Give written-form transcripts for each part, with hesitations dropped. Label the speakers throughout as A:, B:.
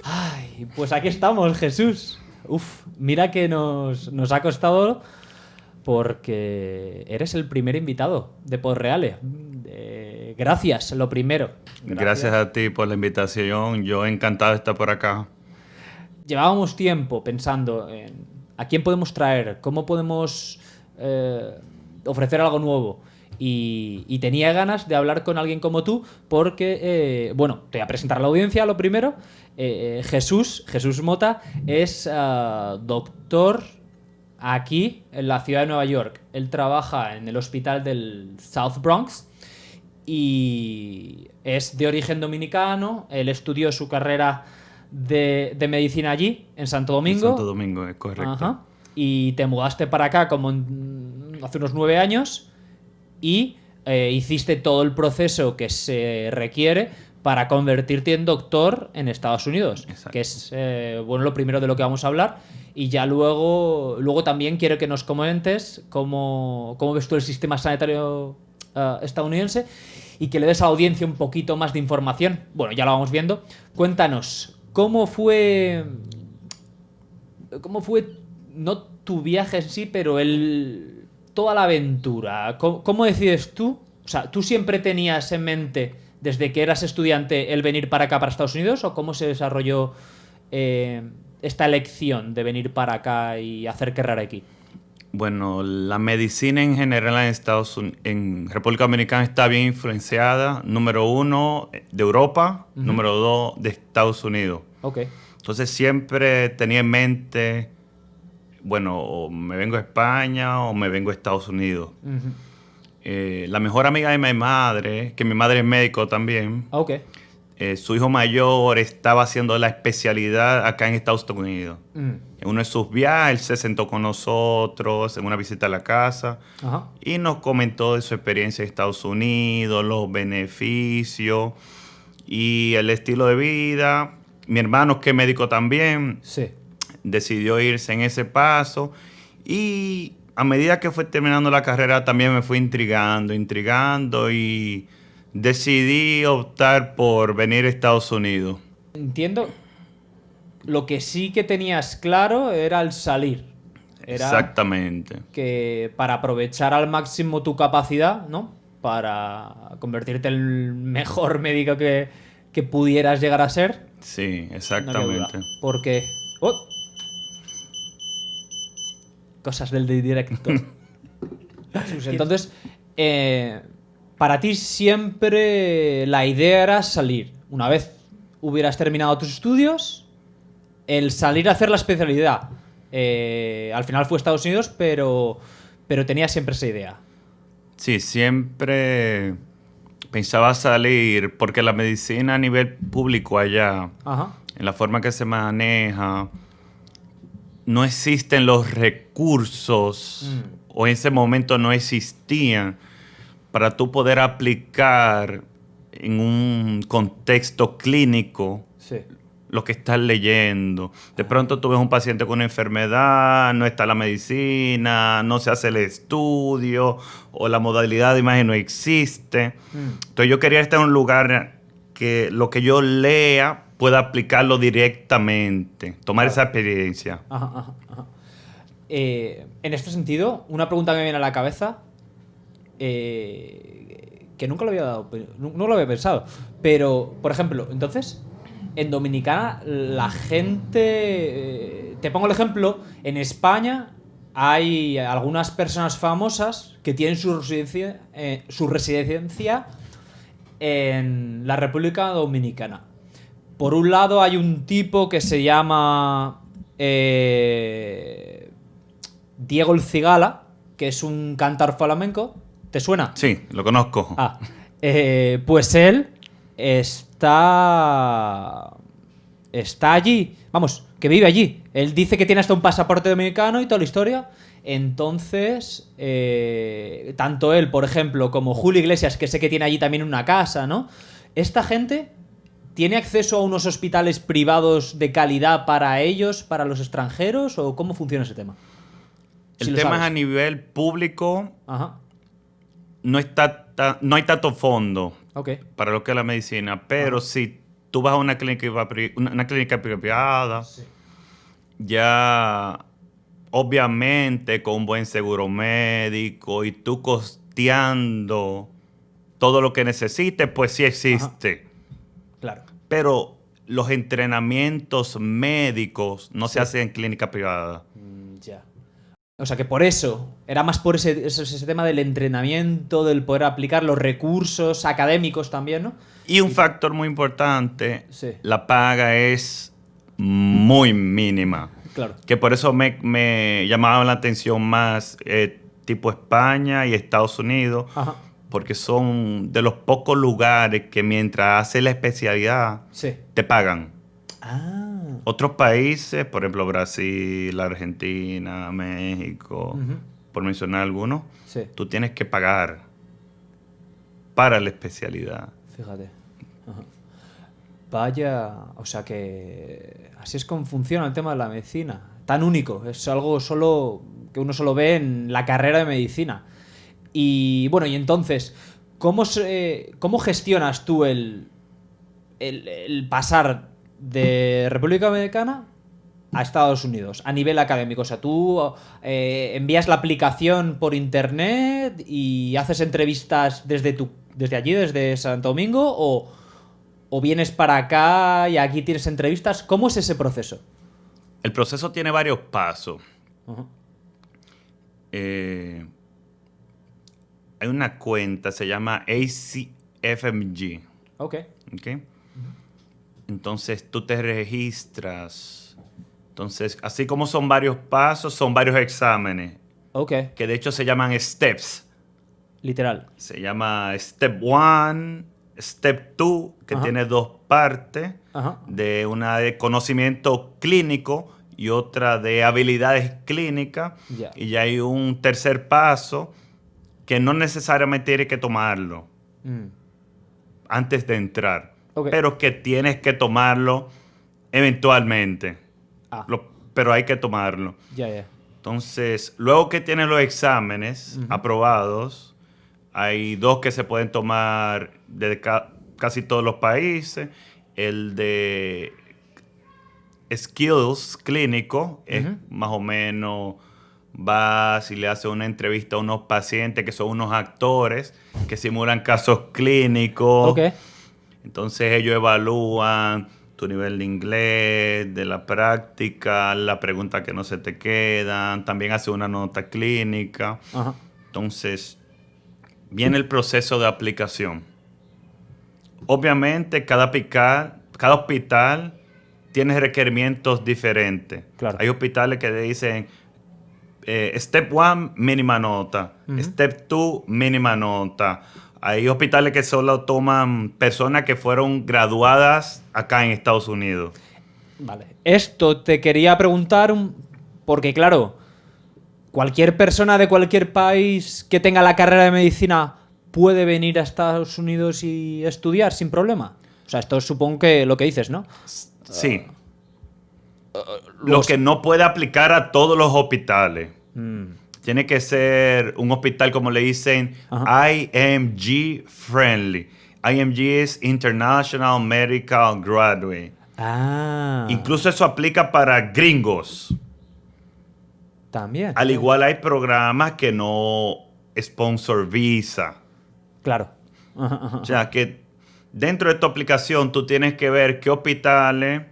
A: Ay, pues aquí estamos, Jesús. Uf, mira que nos ha costado porque eres el primer invitado de Podreale. Gracias, lo primero.
B: Gracias a ti por la invitación. Yo encantado de estar por acá.
A: Llevábamos tiempo pensando en a quién podemos traer, cómo podemos ofrecer algo nuevo. Y tenía ganas de hablar con alguien como tú porque, bueno, te voy a presentar a la audiencia lo primero. Jesús Mota es doctor aquí en la ciudad de Nueva York. Él trabaja en el hospital del South Bronx y es de origen dominicano. Él estudió su carrera de medicina allí, en Santo Domingo.
B: En Santo Domingo, es correcto.
A: Ajá. Y te mudaste para acá como hace unos 9 años y hiciste todo el proceso que se requiere para convertirte en doctor en Estados Unidos. Exacto. Que es bueno, lo primero de lo que vamos a hablar. Y ya luego también quiero que nos comentes cómo ves tú el sistema sanitario estadounidense y que le des a la audiencia un poquito más de información. Bueno, ya lo vamos viendo. Cuéntanos, ¿cómo fue no tu viaje en sí, pero toda la aventura? ¿Cómo decides tú? O sea, ¿tú siempre tenías en mente, desde que eras estudiante, el venir para acá, para Estados Unidos? ¿O cómo se desarrolló esta elección de venir para acá y hacer carrera aquí?
B: Bueno, la medicina en general en República Dominicana está bien influenciada, número 1, de Europa, número 2, de Estados Unidos.
A: Okay.
B: Entonces siempre tenía en mente, bueno, o me vengo a España o me vengo a Estados Unidos. La mejor amiga de mi madre, que mi madre es médico también, su hijo mayor estaba haciendo la especialidad acá en Estados Unidos. En uno de sus viajes, él se sentó con nosotros en una visita a la casa. Ajá. Y nos comentó de su experiencia en Estados Unidos, los beneficios y el estilo de vida. Mi hermano, que es médico también, sí, decidió irse en ese paso. Y a medida que fue terminando la carrera también me fui intrigando y decidí optar por venir a Estados Unidos.
A: Entiendo. Lo que sí que tenías claro era el salir. Era
B: exactamente.
A: Que para aprovechar al máximo tu capacidad, ¿no? Para convertirte en el mejor médico que pudieras llegar a ser.
B: Sí, exactamente.
A: No, porque... cosas del directo. Entonces, para ti siempre la idea era salir. Una vez hubieras terminado tus estudios, el salir a hacer la especialidad. Al final fue Estados Unidos, pero tenías siempre esa idea.
B: Sí, siempre pensaba salir, porque la medicina a nivel público allá, ajá, en la forma que se maneja, no existen los recursos, o en ese momento no existían, para tú poder aplicar en un contexto clínico, sí, lo que estás leyendo. De pronto tú ves un paciente con una enfermedad, no está la medicina, no se hace el estudio, o la modalidad de imagen no existe. Entonces yo quería estar en un lugar que lo que yo lea pueda aplicarlo directamente, tomar esa experiencia.
A: Ajá. En este sentido, una pregunta que me viene a la cabeza, que nunca lo había pensado, pero, por ejemplo, entonces, en Dominicana la gente... te pongo el ejemplo, en España hay algunas personas famosas que tienen su residencia en la República Dominicana. Por un lado hay un tipo que se llama Diego El Cigala, que es un cantar flamenco. ¿Te suena?
B: Sí, lo conozco.
A: Pues él está allí, vamos, que vive allí. Él dice que tiene hasta un pasaporte dominicano y toda la historia. Entonces, tanto él, por ejemplo, como Julio Iglesias, que sé que tiene allí también una casa, ¿no? Esta gente ¿tiene acceso a unos hospitales privados de calidad para ellos, para los extranjeros? ¿O cómo funciona ese tema? Si
B: El
A: lo
B: tema
A: sabes.
B: es a nivel público,
A: Ajá.
B: no hay tanto fondo
A: Ok.
B: para lo que es la medicina, pero si tú vas a una clínica privada, ya obviamente con un buen seguro médico y tú costeando todo lo que necesites, pues sí existe.
A: Claro.
B: Pero los entrenamientos médicos no
A: Sí.
B: se hacen en clínica privada.
A: Ya. O sea que por eso, era más por ese tema del entrenamiento, del poder aplicar los recursos académicos también, ¿no?
B: Y un factor muy importante,
A: Sí.
B: la paga es muy mínima.
A: Claro.
B: Que por eso me llamaba la atención más tipo España y Estados Unidos,
A: Ajá.
B: porque son de los pocos lugares que mientras haces la especialidad
A: Sí.
B: te pagan.
A: Ah.
B: Otros países, por ejemplo Brasil, Argentina, México, por mencionar algunos,
A: Sí.
B: tú tienes que pagar para la especialidad.
A: Fíjate. Ajá. Vaya, o sea que así es como funciona el tema de la medicina. Tan único, es algo solo que uno solo ve en la carrera de medicina. Y bueno, y entonces, ¿cómo gestionas tú el pasar de República Dominicana a Estados Unidos a nivel académico? O sea, tú envías la aplicación por internet y haces entrevistas desde allí, desde Santo Domingo, o vienes para acá y aquí tienes entrevistas. ¿Cómo es ese proceso?
B: El proceso tiene varios pasos.
A: Ajá.
B: Hay una cuenta, se llama ACFMG.
A: Ok.
B: ¿Ok? Entonces tú te registras. Entonces, así como son varios pasos, son varios exámenes,
A: Ok.
B: que de hecho se llaman steps.
A: Literal.
B: Se llama Step 1, Step 2, que
A: Ajá.
B: tiene dos partes,
A: Ajá.
B: de una de conocimiento clínico y otra de habilidades clínicas.
A: Ya.
B: Y ya hay un tercer paso que no necesariamente tienes que tomarlo
A: Mm.
B: antes de entrar,
A: Ok.
B: pero que tienes que tomarlo eventualmente.
A: Ah.
B: Pero hay que tomarlo.
A: Ya, ya.
B: Entonces, luego que tienes los exámenes aprobados, hay dos que se pueden tomar de casi todos los países. El de skills clínico es más o menos, vas y le haces una entrevista a unos pacientes que son unos actores que simulan casos clínicos.
A: Ok.
B: Entonces ellos evalúan tu nivel de inglés, de la práctica, la pregunta que no se te quedan, también hace una nota clínica.
A: Ajá.
B: Entonces, viene el proceso de aplicación. Obviamente, cada hospital tiene requerimientos diferentes.
A: Claro.
B: Hay hospitales que dicen, Step 1, mínima nota. Step 2, mínima nota. Hay hospitales que solo toman personas que fueron graduadas acá en Estados Unidos.
A: Vale. Esto te quería preguntar porque, claro, cualquier persona de cualquier país que tenga la carrera de medicina puede venir a Estados Unidos y estudiar sin problema. O sea, esto supongo que lo que dices, ¿no?
B: Sí. Lo que no puede aplicar a todos los hospitales. Tiene que ser un hospital, como le dicen, IMG friendly. IMG es International Medical Graduate.
A: Ah.
B: Incluso eso aplica para gringos.
A: También.
B: Al igual hay programas que no sponsor visa.
A: Claro.
B: O sea que dentro de tu aplicación tú tienes que ver qué hospitales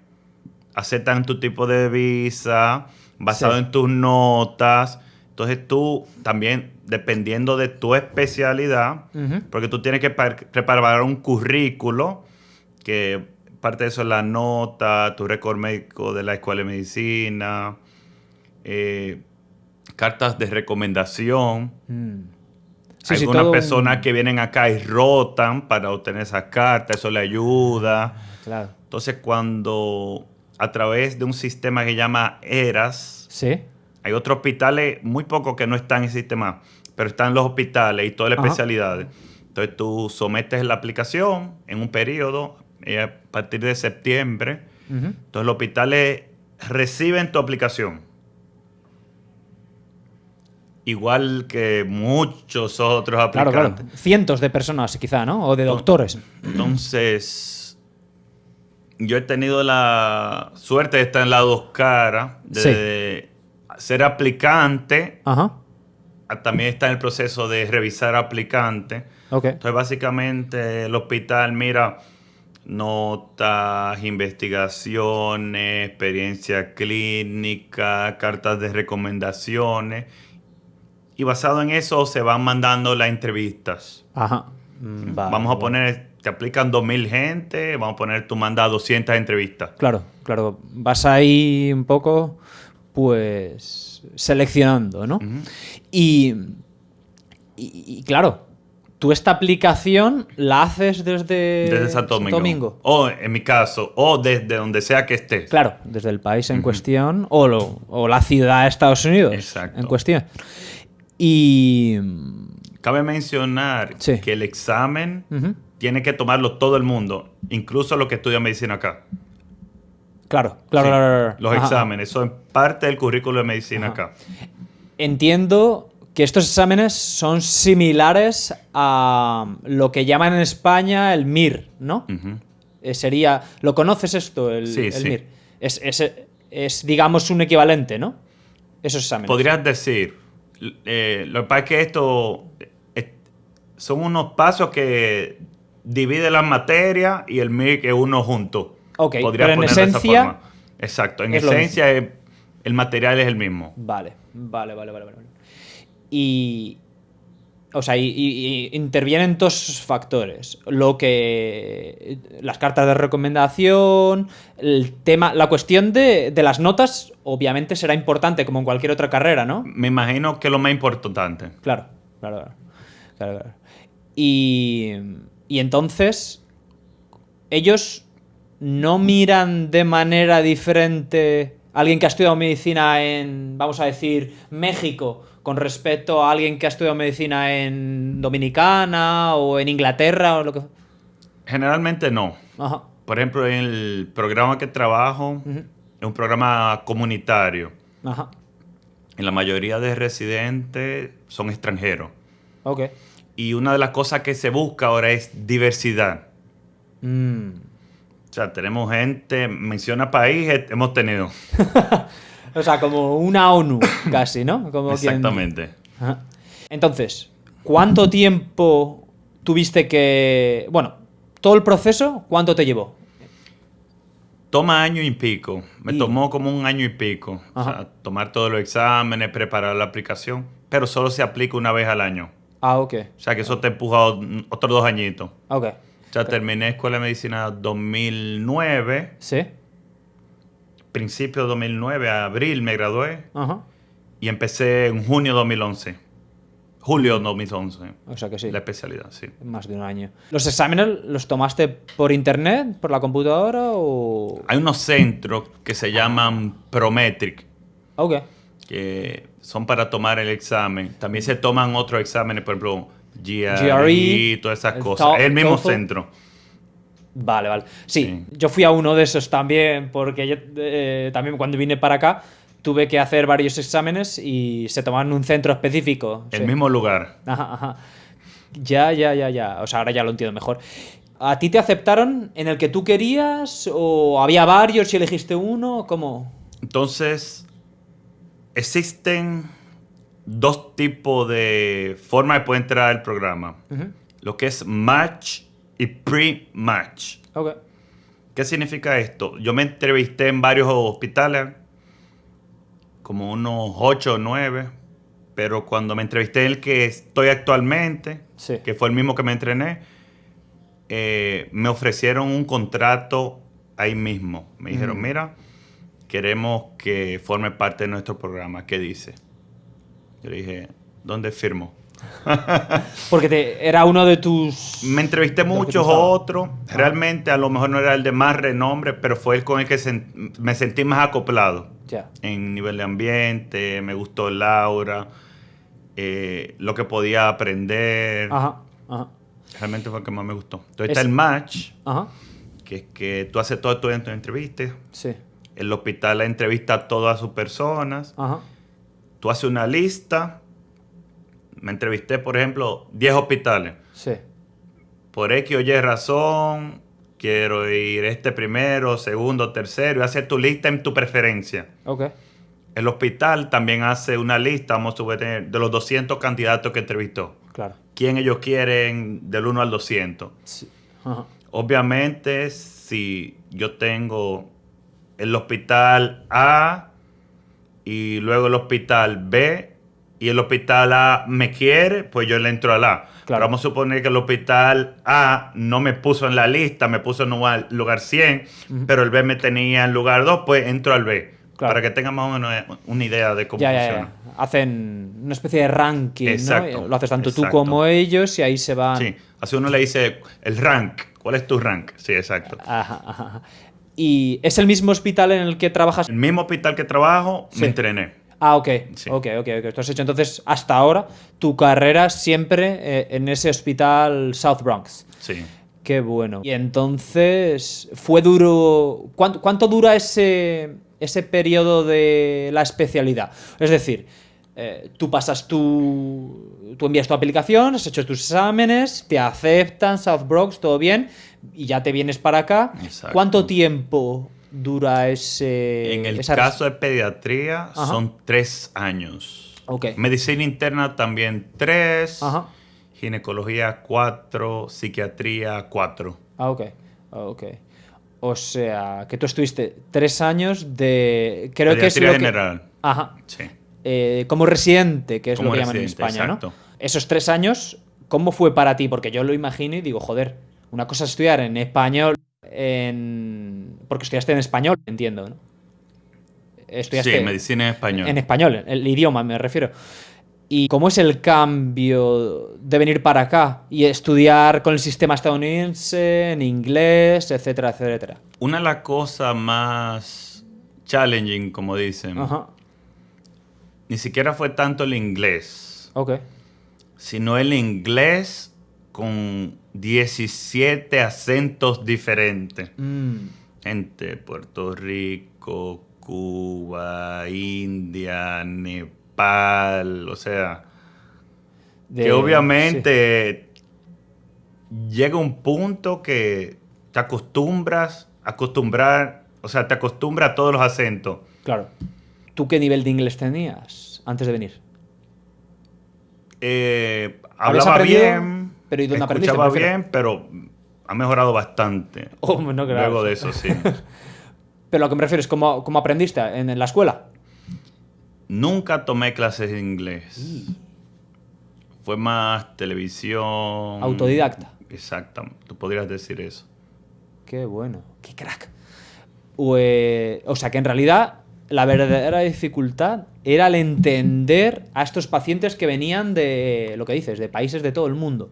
B: aceptan tu tipo de visa basado en tus notas. Entonces tú también, dependiendo de tu especialidad, porque tú tienes que preparar un currículo, que parte de eso es la nota, tu récord médico de la escuela de medicina, cartas de recomendación.
A: Sí, sí,
B: Algunas
A: todo
B: personas que vienen acá y rotan para obtener esas cartas, eso le ayuda.
A: Claro.
B: Entonces, cuando a través de un sistema que llama ERAS,
A: Sí.
B: hay otros hospitales, muy pocos que no están en el sistema, pero están los hospitales y todas las especialidades. Entonces, tú sometes la aplicación en un periodo, a partir de septiembre.
A: Ujú.
B: Entonces los hospitales reciben tu aplicación. Igual que muchos otros
A: Claro,
B: aplicantes.
A: claro. Cientos de personas, quizá, ¿no? O de doctores.
B: Entonces, yo he tenido la suerte de estar en las dos caras, de ser aplicante,
A: Ajá.
B: a también estar en el proceso de revisar aplicante.
A: Ok.
B: Entonces, básicamente, el hospital mira notas, investigaciones, experiencia clínica, cartas de recomendaciones. Y basado en eso se van mandando las entrevistas.
A: Ajá. Vale,
B: Vamos a
A: vale.
B: poner, te aplican 2000 gente, vamos a poner, tú mandas 200 entrevistas.
A: Claro, claro. Vas ahí un poco, pues, seleccionando, ¿no?
B: Ujú.
A: Y claro, tú esta aplicación la haces
B: Desde Santo Domingo. O en mi caso, o desde donde sea que estés.
A: Claro, desde el país en cuestión o la ciudad de Estados Unidos
B: Exacto.
A: en cuestión. Y...
B: Cabe mencionar
A: Sí.
B: que el examen
A: Ujú.
B: tiene que tomarlo todo el mundo, incluso los que estudian medicina acá.
A: Claro, claro,
B: Sí,
A: claro.
B: los
A: Ajá.
B: exámenes, eso es parte del currículo de medicina
A: Ajá.
B: acá.
A: Entiendo que estos exámenes son similares a lo que llaman en España el MIR, ¿no?
B: Ujú.
A: Sería... ¿Lo conoces esto,
B: Sí,
A: el
B: sí.
A: MIR? Es, digamos, un equivalente, ¿no? Esos exámenes.
B: Podrías decir, lo que pasa es que esto son unos pasos que divide las materias y el MIR es uno junto.
A: Ok,
B: Podría
A: pero en
B: ponerlo de esa
A: esencia
B: forma. Exacto, en
A: es lo
B: esencia el material es el mismo.
A: Vale. Y... O sea, y intervienen dos factores. Las cartas de recomendación, el tema... La cuestión de las notas, obviamente, será importante, como en cualquier otra carrera, ¿no?
B: Me imagino que es lo más importante.
A: Claro. Y entonces, ellos no miran de manera diferente a alguien que ha estudiado medicina en, vamos a decir, México, con respecto a alguien que ha estudiado medicina en Dominicana o en Inglaterra o lo que...
B: Generalmente no.
A: Ajá.
B: Por ejemplo, en el programa que trabajo,
A: Ujú.
B: es un programa comunitario.
A: Ajá.
B: Y la mayoría de residentes son extranjeros.
A: Ok.
B: Y una de las cosas que se busca ahora es diversidad.
A: Mm.
B: O sea, tenemos gente, menciona país, hemos tenido.
A: O sea, como una ONU, casi, ¿no? Como
B: Exactamente.
A: Ajá. Entonces, ¿cuánto tiempo tuviste que... Bueno, todo el proceso, ¿cuánto te llevó?
B: Toma año y pico. Me
A: Y-
B: tomó como un año y pico. O
A: Ajá.
B: sea, tomar todos los exámenes, preparar la aplicación. Pero solo se aplica una vez al año.
A: Ah, ok.
B: O sea, que eso te empuja otros 2 añitos.
A: Ok.
B: O sea, terminé Escuela de Medicina 2009.
A: ¿Sí?
B: Principio de 2009, abril me gradué.
A: Ajá.
B: Y empecé en junio de 2011. Julio de 2011.
A: O sea que sí.
B: La especialidad, sí.
A: Más de un año. ¿Los exámenes los tomaste por internet, por la computadora o...?
B: Hay unos centros que se llaman Prometric,
A: Ok.
B: que son para tomar el examen. También se toman otros exámenes, por ejemplo,
A: GRE,
B: GRE, todas esas
A: el
B: cosas. Es el mismo
A: TOEFL.
B: centro.
A: Vale. Sí,
B: Sí.
A: yo fui a uno de esos también, porque yo, también cuando vine para acá tuve que hacer varios exámenes y se tomaban en un centro específico.
B: El
A: Sí.
B: mismo lugar.
A: Ajá. Ya. O sea, ahora ya lo entiendo mejor. ¿A ti te aceptaron en el que tú querías o había varios y elegiste uno? ¿Cómo?
B: Entonces, existen 2 tipos de formas de poder entrar al programa.
A: Ujú.
B: Lo que es match y pre-match.
A: Ok.
B: ¿Qué significa esto? Yo me entrevisté en varios hospitales, como unos 8 o 9, pero cuando me entrevisté en el que estoy actualmente,
A: Sí.
B: que fue el mismo que me entrené, me ofrecieron un contrato ahí mismo. Me dijeron, mira, queremos que forme parte de nuestro programa. ¿Qué dice? Yo le dije, ¿dónde firmo?
A: Porque era uno de tus...
B: Me entrevisté
A: lo que
B: muchos
A: pensaba.
B: otros. Realmente a lo mejor no era el de más renombre, pero fue el con el que me sentí más acoplado.
A: Ya.
B: En nivel de ambiente, me gustó Laura, lo que podía aprender.
A: Ajá.
B: Realmente fue el que más me gustó. Entonces
A: Es-
B: está el match,
A: Ajá.
B: que es que tú haces todo esto en tu entrevista.
A: Sí.
B: El hospital entrevista a todas sus personas.
A: Ajá.
B: Tú haces una lista. Me entrevisté, por ejemplo, 10 hospitales.
A: Sí.
B: Por X o Y razón, quiero ir primero, segundo, tercero, y hacer tu lista en tu preferencia.
A: Ok.
B: El hospital también hace una lista, vamos a suponer, de los 200 candidatos que entrevistó.
A: Claro.
B: ¿Quién ellos quieren del 1 al 200?
A: Sí. Ajá.
B: Obviamente, si yo tengo el hospital A y luego el hospital B y el hospital A me quiere, pues yo le entro al A.
A: Claro.
B: Pero vamos a suponer que el hospital A no me puso en la lista, me puso en lugar 100, pero el B me tenía en lugar 2, pues entro al B.
A: Claro.
B: Para que tengan más o menos una idea de cómo funciona.
A: Ya. Hacen una especie de ranking,
B: Exacto,
A: ¿no? Lo haces tanto tú
B: exacto.
A: como ellos y ahí se van.
B: Sí, así uno le dice el rank. ¿Cuál es tu rank? Sí, exacto.
A: Ajá. ¿Y es el mismo hospital en el que trabajas?
B: El mismo hospital que trabajo,
A: Sí.
B: me entrené.
A: Ah, ok.
B: Sí.
A: Ok. Tú has hecho entonces, hasta ahora, tu carrera siempre en ese hospital South Bronx.
B: Sí.
A: Qué bueno. Y entonces, ¿fue duro? ¿Cuánto dura ese periodo de la especialidad? Es decir, tú envías tu aplicación, has hecho tus exámenes, te aceptan, South Bronx, todo bien, y ya te vienes para acá.
B: Exacto.
A: ¿Cuánto tiempo dura ese?
B: En el
A: esa-
B: caso de pediatría
A: Ajá.
B: son 3 años.
A: Ok.
B: Medicina interna también 3.
A: Ajá.
B: Ginecología 4. Psiquiatría 4.
A: Ok. O sea, que tú estuviste 3 años de... Creo que es
B: Pediatría
A: lo que...
B: general.
A: Ajá.
B: Sí.
A: Como residente, que es
B: Como
A: lo que llaman en
B: residente,
A: España,
B: exacto.
A: ¿no? Esos 3 años, ¿cómo fue para ti? Porque yo lo imagino y digo, joder, una cosa es estudiar en español, porque estudiaste en español, entiendo, ¿no? Estudiaste
B: Sí, medicina en español.
A: en español, el idioma me refiero. ¿Y cómo es el cambio de venir para acá y estudiar con el sistema estadounidense, en inglés, etcétera, etcétera?
B: Una de las cosas más challenging, como dicen,
A: Ajá.
B: ni siquiera fue tanto el inglés,
A: Ok.
B: sino el inglés con 17 acentos diferentes. Gente de Puerto Rico, Cuba, India, Nepal, o sea, que obviamente llega un punto que te acostumbras a todos los acentos.
A: Claro. ¿Tú qué nivel de inglés tenías antes de venir? ¿Habías
B: Hablaba
A: aprendido?
B: bien,
A: Pero ¿y dónde aprendiste?
B: escuchaba
A: Me refiero.
B: bien, pero ha mejorado bastante.
A: Oh, no, claro.
B: Luego de eso, sí.
A: Pero lo que me refiero es cómo aprendiste en la escuela.
B: Nunca tomé clases de inglés. Fue más televisión.
A: Autodidacta.
B: Exacto, tú podrías decir eso.
A: Qué bueno. Qué crack. O sea que en realidad la verdadera dificultad era el entender a estos pacientes que venían de, lo que dices, de países de todo el mundo.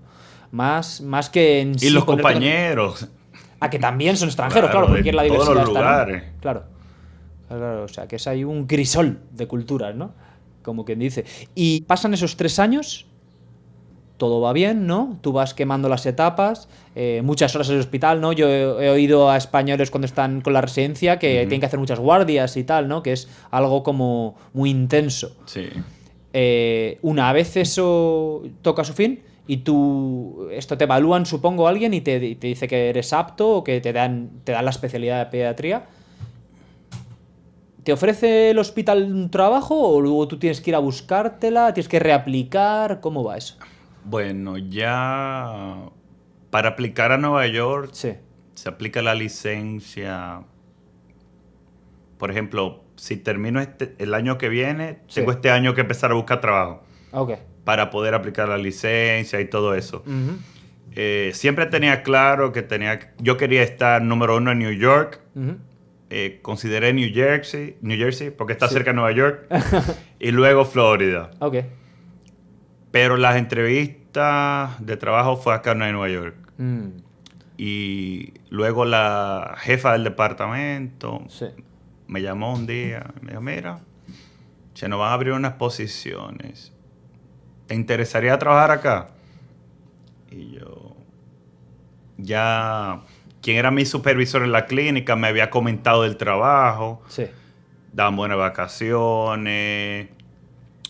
A: Más que en
B: Y
A: sí
B: los
A: ponerte-
B: compañeros.
A: A que también son extranjeros,
B: Claro,
A: claro, porque
B: de
A: es la
B: todos
A: diversidad
B: los
A: esta, ¿no?
B: lugares.
A: Claro, o sea, que es ahí un crisol de culturas, ¿no? Como quien dice. Y pasan esos 3 años, todo va bien, ¿no? Tú vas quemando las etapas, muchas horas en el hospital, ¿no? Yo he oído a españoles cuando están con la residencia que tienen que hacer muchas guardias y tal, ¿no? Que es algo como muy intenso.
B: Sí.
A: Una vez eso toca su fin y esto te evalúan, supongo, alguien y te dice que eres apto o que te dan la especialidad de pediatría. ¿Te ofrece el hospital un trabajo o luego tú tienes que ir a buscártela, tienes que reaplicar? ¿Cómo va eso?
B: Bueno, ya para aplicar a Nueva York
A: Sí.
B: se aplica la licencia. Por ejemplo, si termino el año que viene,
A: Sí.
B: tengo este año que empezar a buscar trabajo
A: Ok.
B: para poder aplicar la licencia y todo eso.
A: Ujú.
B: Siempre tenía claro que yo quería estar número 1 en New York.
A: Ujú.
B: Consideré New Jersey, porque está
A: Sí.
B: cerca de Nueva York, y luego Florida.
A: Ok.
B: Pero las entrevistas de trabajo fue acá en Nueva York.
A: Mm.
B: Y luego la jefa del departamento
A: Sí.
B: me llamó un día y me dijo, mira, se nos van a abrir unas posiciones. ¿Te interesaría trabajar acá? Y yo ya quien era mi supervisor en la clínica me había comentado del trabajo.
A: Sí.
B: Daban buenas vacaciones.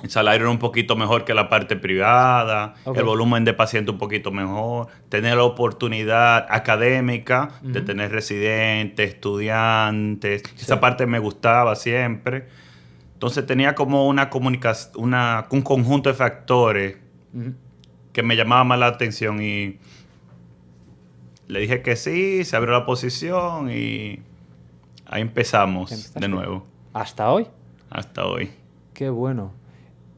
B: El salario era un poquito mejor que la parte privada.
A: Okay.
B: El volumen de pacientes un poquito mejor. Tener la oportunidad académica de tener residentes, estudiantes. Sí. Esa parte me gustaba siempre. Entonces tenía como una comunicación, un conjunto de factores que me llamaban más la atención y le dije que sí, se abrió la posición y ahí empezamos de nuevo.
A: ¿Hasta hoy?
B: Hasta hoy.
A: Qué bueno.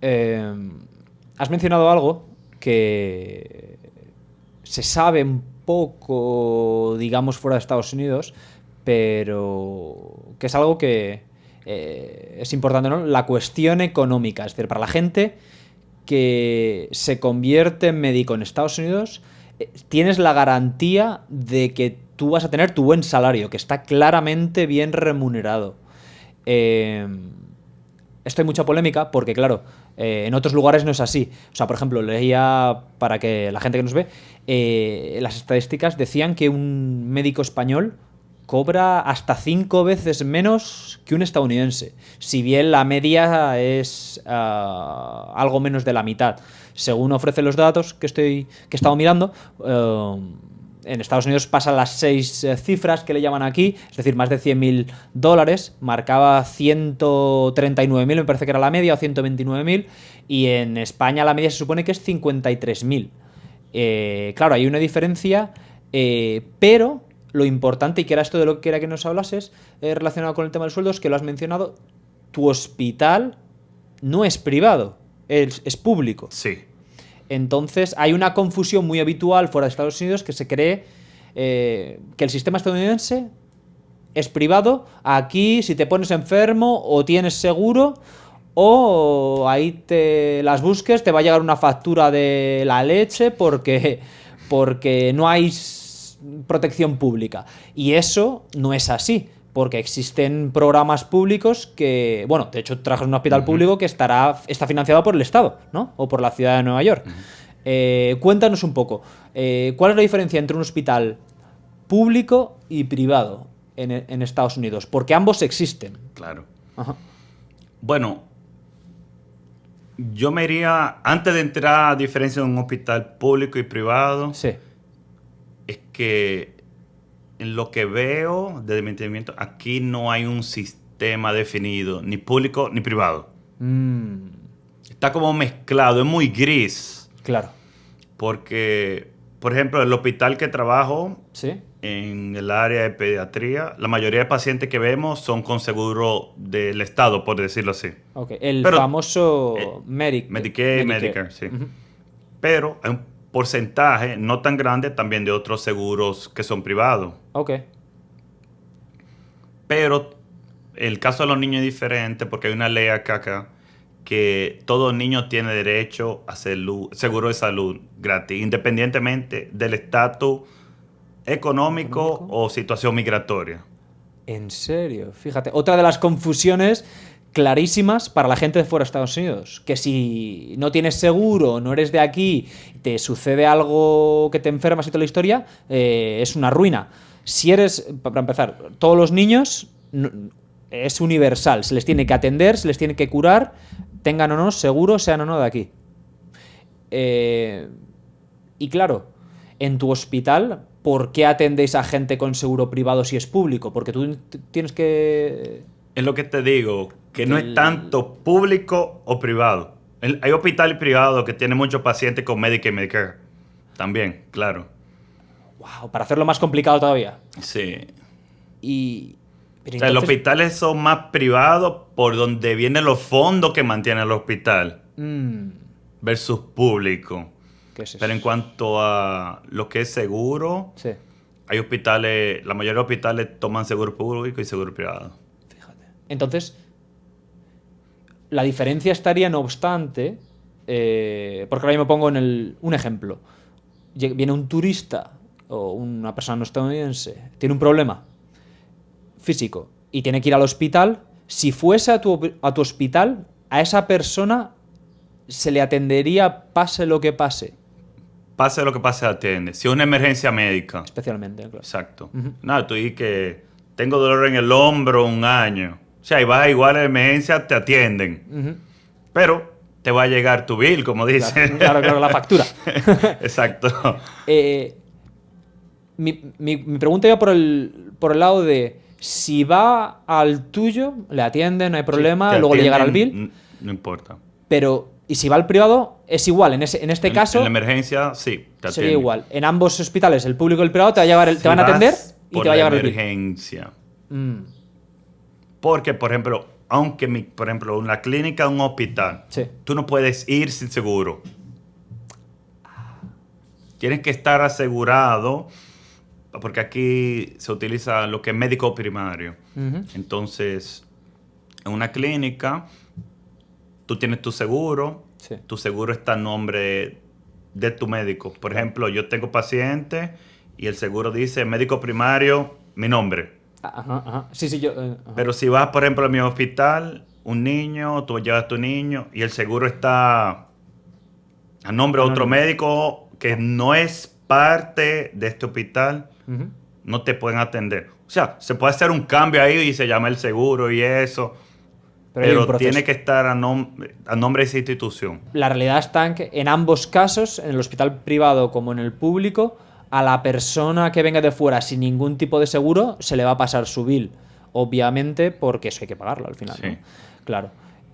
A: Has mencionado algo que se sabe un poco, digamos, fuera de Estados Unidos, pero que es algo que es importante, ¿no? La cuestión económica. Es decir, para la gente que se convierte en médico en Estados Unidos, tienes la garantía de que tú vas a tener tu buen salario, que está claramente bien remunerado. Esto hay mucha polémica porque, claro, en otros lugares no es así. O sea, por ejemplo, leía, para que la gente que nos ve, las estadísticas decían que un médico español cobra hasta 5 veces menos que un estadounidense, si bien la media es algo menos de la mitad. Según ofrecen los datos que he estado mirando, en Estados Unidos pasan las 6 cifras que le llaman aquí, es decir, más de $100,000, marcaba 139.000, me parece que era la media, o 129.000, y en España la media se supone que es 53.000. Claro, hay una diferencia, pero lo importante, y que era esto de lo que era que nos hablases, relacionado con el tema del sueldo, es que lo has mencionado, tu hospital no es privado, es público.
B: Sí.
A: Entonces hay una confusión muy habitual fuera de Estados Unidos que se cree que el sistema estadounidense es privado. Aquí, si te pones enfermo o tienes seguro, o ahí te las busques, te va a llegar una factura de la leche porque no hay protección pública. Y eso no es así, porque existen programas públicos que, bueno, de hecho trabajas en un hospital público que está financiado por el Estado, ¿no? O por la ciudad de Nueva York. Cuéntanos un poco, ¿cuál es la diferencia entre un hospital público y privado en Estados Unidos? Porque ambos existen.
B: Claro.
A: Ajá.
B: Bueno, yo me iría, antes de entrar a diferencia de un hospital público y privado,
A: Sí.
B: Es que en lo que veo desde mi entendimiento, aquí no hay un sistema definido, ni público ni privado. Está como mezclado, es muy gris.
A: Claro.
B: Porque, por ejemplo, el hospital que trabajo,
A: ¿Sí?
B: en el área de pediatría, la mayoría de pacientes que vemos son con seguro del Estado, por decirlo así.
A: Okay. El
B: Pero,
A: famoso
B: Medicaid, Medicare, sí. Pero hay un porcentaje no tan grande también de otros seguros que son privados.
A: Ok.
B: Pero el caso de los niños es diferente porque hay una ley acá que todo niño tiene derecho a seguro de salud gratis, independientemente del estatus económico o situación migratoria.
A: ¿En serio? Fíjate, otra de las confusiones clarísimas para la gente de fuera de Estados Unidos, que si no tienes seguro, no eres de aquí, te sucede algo que te enfermas y toda la historia, es una ruina. Si eres, para empezar, todos los niños es universal, se les tiene que atender, se les tiene que curar, tengan o no seguro, sean o no de aquí. Y claro, en tu hospital, ¿por qué atendéis a gente con seguro privado si es público? Porque tú tienes que...
B: Es lo que te digo, que no es tanto público o privado. Hay hospitales privados que tienen muchos pacientes con Medicaid y Medicare. También, claro.
A: Wow, para hacerlo más complicado todavía.
B: Sí.
A: Pero
B: o sea, los hospitales son más privados por donde vienen los fondos que mantiene el hospital versus público.
A: ¿Qué es eso?
B: Pero en cuanto a lo que es seguro,
A: sí,
B: hay hospitales, la mayoría de hospitales toman seguro público y seguro privado.
A: Fíjate. Entonces, la diferencia estaría, no obstante, porque ahora mismo pongo un ejemplo. Viene un turista o una persona no estadounidense, tiene un problema físico y tiene que ir al hospital. Si fuese a tu hospital, a esa persona se le atendería pase lo que pase.
B: pase lo que pase, atiende. Si es una emergencia médica.
A: Especialmente, claro.
B: Exacto. Nada, tú dices que tengo dolor en el hombro 1 año. O sea, y vas igual a la emergencia, te atienden. Pero te va a llegar tu bill, como dicen.
A: Claro, la factura.
B: Exacto.
A: Mi pregunta iba por el lado de si va al tuyo, le atienden, no hay problema,
B: Sí,
A: luego le llegará el
B: atienden,
A: bill.
B: No importa.
A: Pero, y si va al privado, es igual. En este caso,
B: En la emergencia, sí, te
A: sería
B: atienden.
A: igual. En ambos hospitales, el público y el privado, te van a atender y te va a llegar el bill.
B: Emergencia. Porque, por ejemplo, aunque, por ejemplo, una clínica o un hospital,
A: Sí.
B: tú no puedes ir sin seguro. Tienes que estar asegurado, porque aquí se utiliza lo que es médico primario. Entonces, en una clínica, tú tienes tu seguro.
A: Sí.
B: Tu seguro está a nombre de tu médico. Por ejemplo, yo tengo pacientes y el seguro dice médico primario, mi nombre.
A: Ajá. Sí, yo. Ajá.
B: Pero si vas, por ejemplo, a mi hospital, un niño, tú llevas a tu niño y el seguro está a nombre de otro médico que no es parte de este hospital, no te pueden atender. O sea, se puede hacer un cambio ahí y se llama el seguro y eso,
A: Pero hay un
B: pero
A: proceso.
B: tiene que estar a nombre de esa institución.
A: La realidad está en que en ambos casos, en el hospital privado como en el público, a la persona que venga de fuera sin ningún tipo de seguro se le va a pasar su bill. Obviamente, porque eso hay que pagarlo al final.
B: Sí.
A: ¿no? Claro.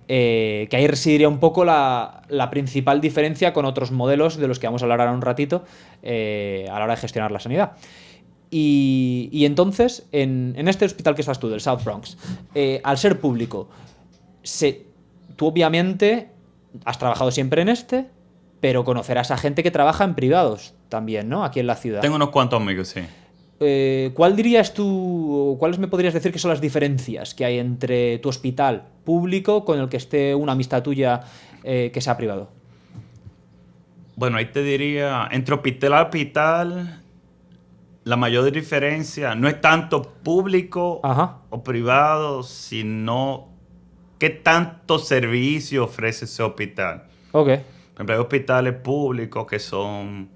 A: Que ahí residiría un poco la principal diferencia con otros modelos de los que vamos a hablar ahora un ratito a la hora de gestionar la sanidad. Y entonces, en este hospital que estás tú, del South Bronx, al ser público, tú obviamente has trabajado siempre en este, pero conocerás a gente que trabaja en privados también, ¿no? Aquí en la ciudad.
B: Tengo unos cuantos amigos, sí.
A: ¿Cuál dirías tú, o cuáles me podrías decir que son las diferencias que hay entre tu hospital público con el que esté una amistad tuya que sea privado?
B: Bueno, ahí te diría, entre hospital a hospital, la mayor diferencia no es tanto público o privado, sino qué tanto servicio ofrece ese hospital.
A: Ok.
B: Por ejemplo, hay hospitales públicos que son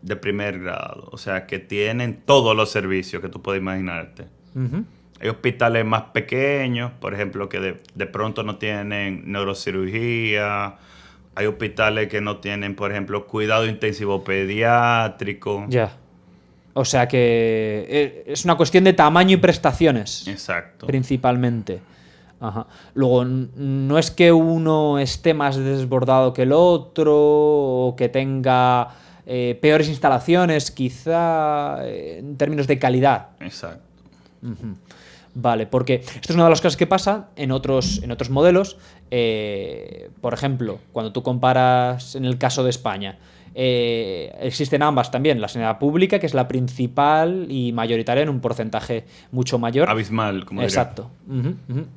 B: de primer grado, o sea, que tienen todos los servicios que tú puedes imaginarte. Hay hospitales más pequeños, por ejemplo, que de pronto no tienen neurocirugía. Hay hospitales que no tienen, por ejemplo, cuidado intensivo pediátrico.
A: Ya. O sea que es una cuestión de tamaño y prestaciones.
B: Exacto.
A: Principalmente. Ajá. Luego, no es que uno esté más desbordado que el otro o que tenga peores instalaciones, quizá en términos de calidad.
B: Exacto.
A: Vale, porque esto es una de las cosas que pasa en otros modelos. Por ejemplo, cuando tú comparas en el caso de España, existen ambas también, la sanidad pública, que es la principal y mayoritaria en un porcentaje mucho mayor.
B: Abismal, como diría.
A: Exacto.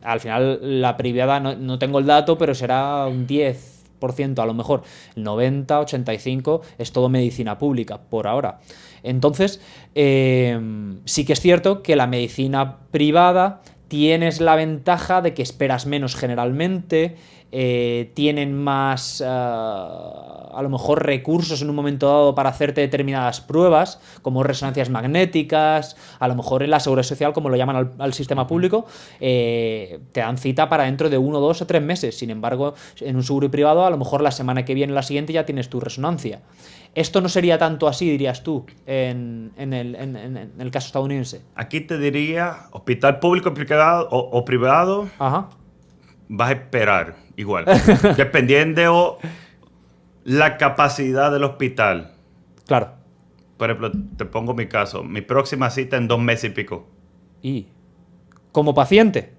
A: Al final, la privada, no tengo el dato, pero será un 10%, a lo mejor. El 90, 85 es todo medicina pública, por ahora. Entonces, sí que es cierto que la medicina privada tienes la ventaja de que esperas menos generalmente, tienen más, a lo mejor, recursos en un momento dado para hacerte determinadas pruebas, como resonancias magnéticas, a lo mejor en la Seguridad Social, como lo llaman al sistema público, te dan cita para dentro de 1, 2 o 3 meses. Sin embargo, en un seguro privado, a lo mejor la semana que viene, la siguiente, ya tienes tu resonancia. ¿Esto no sería tanto así, dirías tú, en el caso estadounidense?
B: Aquí te diría, hospital público o privado,
A: Ajá.
B: vas a esperar igual. Dependiendo la capacidad del hospital.
A: Claro.
B: Por ejemplo, te pongo mi caso. Mi próxima cita en 2 meses y pico.
A: ¿Y como paciente?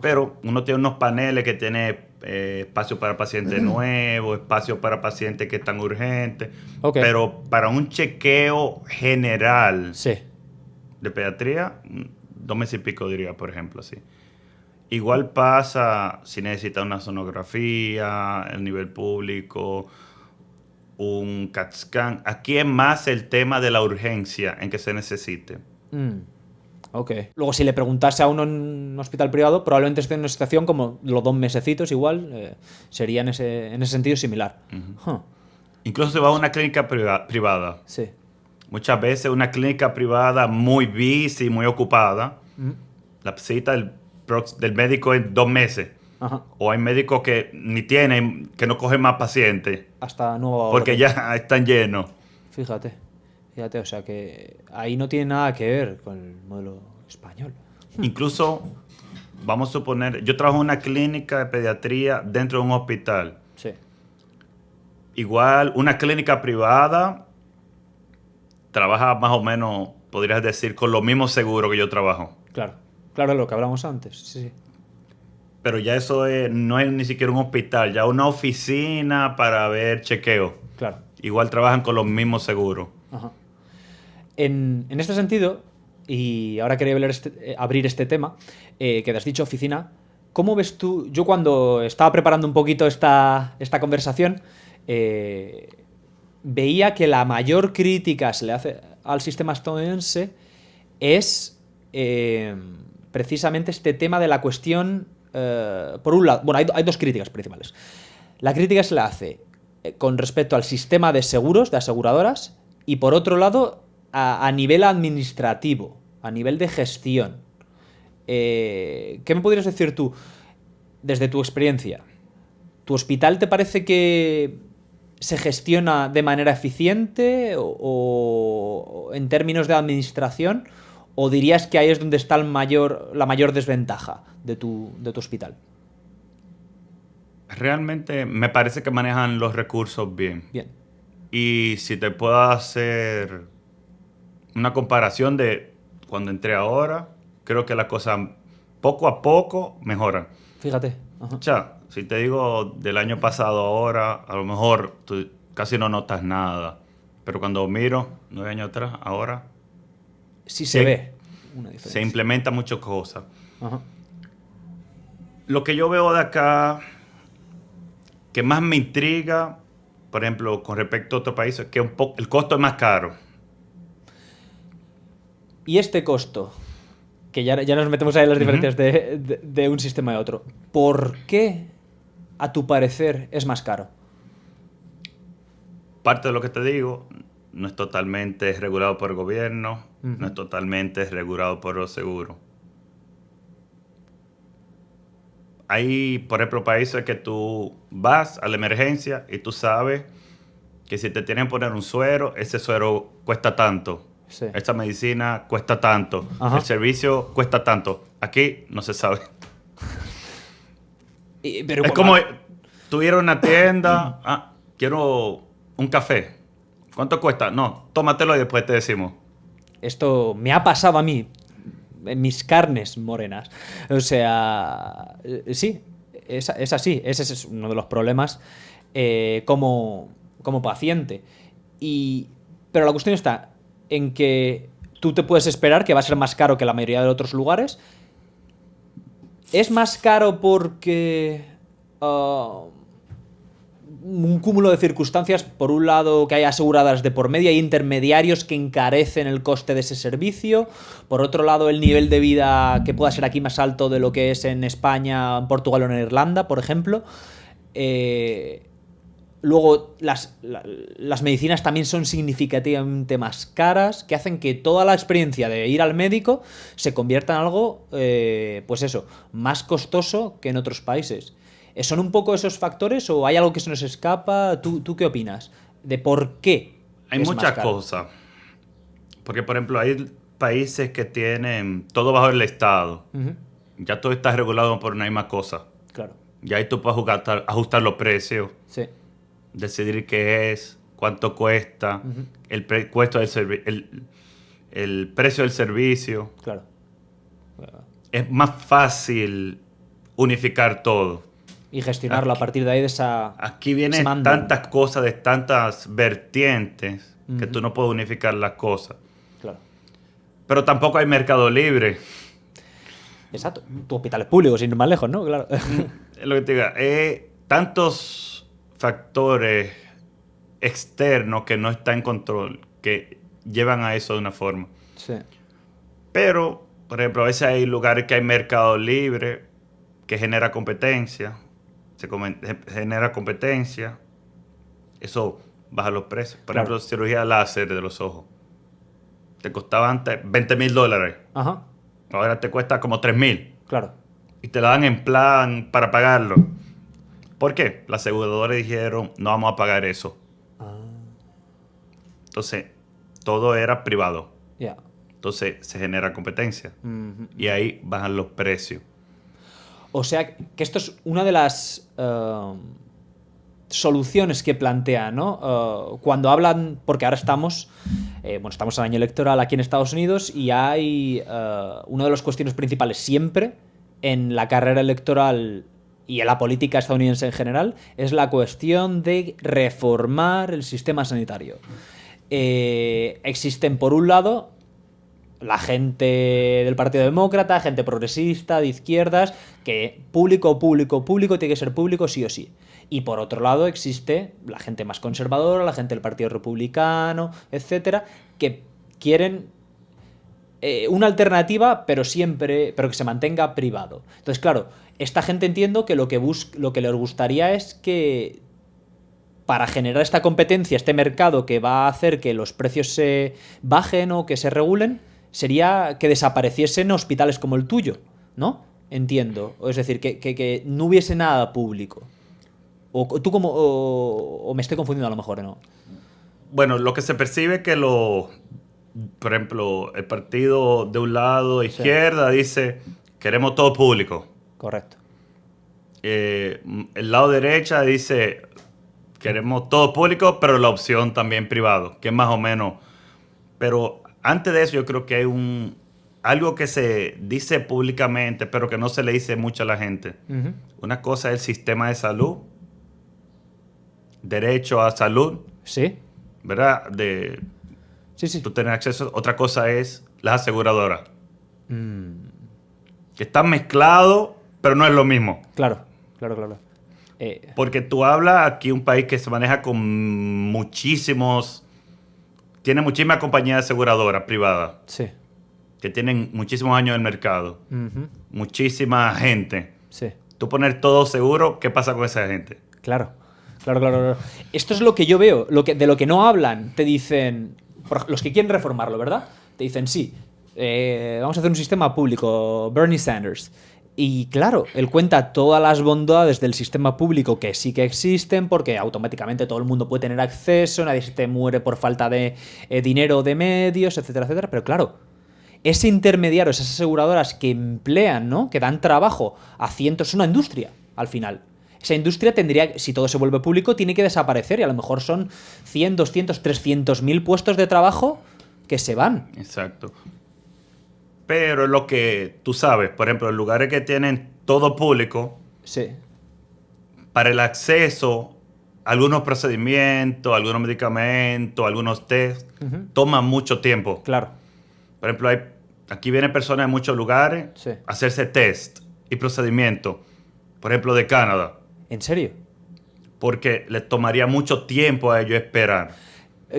B: Pero uno tiene unos paneles que tiene espacio para pacientes nuevos, espacio para pacientes que están urgentes.
A: Okay.
B: Pero para un chequeo general
A: Sí.
B: de pediatría, 2 meses y pico diría, por ejemplo, así. Igual pasa si necesita una sonografía, el nivel público, un CAT scan. Aquí es más el tema de la urgencia en que se necesite.
A: Ok. Luego, si le preguntase a uno en un hospital privado, probablemente esté en una situación como los 2 mesecitos igual, sería en ese sentido similar.
B: Incluso si vas a una clínica privada.
A: Sí.
B: Muchas veces una clínica privada muy busy, muy ocupada, la cita del médico es 2 meses.
A: Ajá.
B: O hay médicos que ni tienen, que no cogen más pacientes,
A: Hasta nueva
B: porque
A: orden.
B: ya están llenos.
A: Fíjate. Fíjate, o sea que ahí no tiene nada que ver con el modelo español.
B: Incluso, vamos a suponer, yo trabajo en una clínica de pediatría dentro de un hospital.
A: Sí.
B: Igual, una clínica privada trabaja más o menos, podrías decir, con lo mismo seguro que yo trabajo.
A: Claro. Claro, lo que hablamos antes. Sí, sí.
B: Pero ya eso no es ni siquiera un hospital, ya una oficina para ver chequeo.
A: Claro.
B: Igual trabajan con los mismos seguros.
A: Ajá. En este sentido, y ahora quería abrir este tema, que te has dicho oficina, ¿cómo ves tú? Yo cuando estaba preparando un poquito esta conversación, veía que la mayor crítica se le hace al sistema estadounidense es precisamente este tema de la cuestión, por un lado, bueno, hay dos críticas principales. La crítica se le hace con respecto al sistema de seguros, de aseguradoras, y por otro lado, a nivel administrativo, a nivel de gestión. ¿Qué me podrías decir tú desde tu experiencia? ¿Tu hospital te parece que se gestiona de manera eficiente o en términos de administración? ¿O dirías que ahí es donde está la mayor desventaja de tu hospital?
B: Realmente me parece que manejan los recursos bien.
A: Bien.
B: Y si te puedo hacer una comparación de cuando entré ahora, creo que las cosas poco a poco mejoran.
A: Fíjate. Ajá.
B: O sea, si te digo del año pasado a ahora, a lo mejor tú casi no notas nada. Pero cuando miro 9 años atrás, ahora
A: Sí se ve una diferencia.
B: se implementan muchas cosas.
A: Ajá.
B: Lo que yo veo de acá, que más me intriga, por ejemplo, con respecto a otros países, es que el costo es más caro.
A: Y este costo, que ya nos metemos ahí en las diferencias de un sistema y otro, ¿por qué, a tu parecer, es más caro?
B: Parte de lo que te digo, no es totalmente regulado por el gobierno, no es totalmente regulado por los seguros. Hay, por ejemplo, países que tú vas a la emergencia y tú sabes que si te tienen que poner un suero, ese suero cuesta tanto.
A: Sí.
B: Esta medicina cuesta tanto.
A: Ajá.
B: El servicio cuesta tanto. Aquí no se sabe.
A: Pero
B: Es como tú ir a una tienda, quiero un café. ¿Cuánto cuesta? No, tómatelo y después te decimos.
A: Esto me ha pasado a mí, en mis carnes morenas. O sea, sí, es así. Ese es uno de los problemas como paciente. Pero la cuestión está en que tú te puedes esperar que va a ser más caro que la mayoría de otros lugares. ¿Es más caro porque un cúmulo de circunstancias? Por un lado, que hay aseguradoras de por medio, hay intermediarios que encarecen el coste de ese servicio. Por otro lado, el nivel de vida que pueda ser aquí más alto de lo que es en España, en Portugal o en Irlanda, por ejemplo. Luego, las medicinas también son significativamente más caras, que hacen que toda la experiencia de ir al médico se convierta en algo, pues eso, más costoso que en otros países. ¿Son un poco esos factores o hay algo que se nos escapa? ¿Tú qué opinas? ¿De por qué?
B: Hay muchas cosas. Porque, por ejemplo, hay países que tienen todo bajo el Estado. Ya todo está regulado por una misma cosa.
A: Claro.
B: Ya ahí tú puedes ajustar los precios.
A: Sí.
B: Decidir qué es, cuánto cuesta, el precio del servicio.
A: Claro.
B: Es más fácil unificar todo.
A: Y gestionarlo a partir de ahí de esa...
B: Aquí vienen tantas cosas de tantas vertientes que tú no puedes unificar las cosas.
A: Claro.
B: Pero tampoco hay mercado libre.
A: Exacto. Tu hospital es público, sin ir más lejos, ¿no? Claro.
B: Es lo que te diga. Tantos factores externos que no están en control, que llevan a eso de una forma.
A: Sí.
B: Pero, por ejemplo, a veces hay lugares que hay mercado libre que genera competencia. Genera competencia. Eso bajan los precios. Por
A: Claro.
B: ejemplo, cirugía láser de los ojos. Te costaba antes $20,000.
A: Ajá,
B: Ahora te cuesta como $3,000.
A: claro.
B: Y te la dan en plan para pagarlo. ¿Por qué? Las aseguradoras dijeron, no vamos a pagar eso. Entonces, todo era privado.
A: Ya.
B: Entonces, se genera competencia.
A: Ujú.
B: Y ahí bajan los precios.
A: O sea, que esto es una de las soluciones que plantea, ¿no? Cuando hablan, porque ahora estamos en año electoral aquí en Estados Unidos y hay una de las cuestiones principales siempre en la carrera electoral y en la política estadounidense en general es la cuestión de reformar el sistema sanitario. Existen, por un lado, la gente del Partido Demócrata, gente progresista, de izquierdas, que público tiene que ser público sí o sí. Y por otro lado existe la gente más conservadora, la gente del Partido Republicano, etcétera, que quieren una alternativa, pero que se mantenga privado. Entonces, claro, esta gente entiendo que lo que les gustaría es que para generar esta competencia, este mercado que va a hacer que los precios se bajen o que se regulen, sería que desapareciesen hospitales como el tuyo, ¿no? Entiendo. Es decir, que no hubiese nada público. O me estoy confundiendo a lo mejor, ¿no?
B: Bueno, lo que se percibe es que por ejemplo, el partido de un lado, izquierda, dice, queremos todo público.
A: Correcto.
B: El lado derecha dice, queremos todo público, pero la opción también privado, que es más o menos. Pero antes de eso yo creo que hay algo que se dice públicamente, pero que no se le dice mucho a la gente.
A: Uh-huh.
B: Una cosa es el sistema de salud, derecho a salud,
A: Sí.
B: ¿verdad?
A: Sí.
B: Tú tener acceso. Otra cosa es las aseguradoras. Que están mezclados, pero no es lo mismo.
A: Claro.
B: Porque tú hablas aquí un país que se maneja con tiene muchísimas compañías aseguradoras privadas.
A: Sí.
B: Que tienen muchísimos años en el mercado.
A: Uh-huh.
B: Muchísima gente.
A: Sí.
B: Tú poner todo seguro, ¿qué pasa con esa gente?
A: Claro. Esto es lo que yo veo. De lo que no hablan, te dicen... Los que quieren reformarlo, ¿verdad? Te dicen, sí, vamos a hacer un sistema público, Bernie Sanders. Y claro, él cuenta todas las bondades del sistema público que sí que existen, porque automáticamente todo el mundo puede tener acceso, nadie se te muere por falta de dinero o de medios, etcétera, etcétera. Pero claro, ese intermediario, esas aseguradoras que emplean, ¿no? Que dan trabajo a cientos, es una industria al final. Esa industria tendría, si todo se vuelve público, tiene que desaparecer y a lo mejor son 100, 200, 300.000 puestos de trabajo que se van.
B: Exacto. Pero lo que tú sabes, por ejemplo, en lugares que tienen todo público,
A: Sí.
B: para el acceso a algunos procedimientos, algunos medicamentos, algunos test, toman mucho tiempo.
A: Claro.
B: Por ejemplo, aquí vienen personas de muchos lugares
A: Sí.
B: a hacerse test y procedimientos, por ejemplo, de Canadá,
A: ¿En serio?
B: porque les tomaría mucho tiempo a ellos esperar.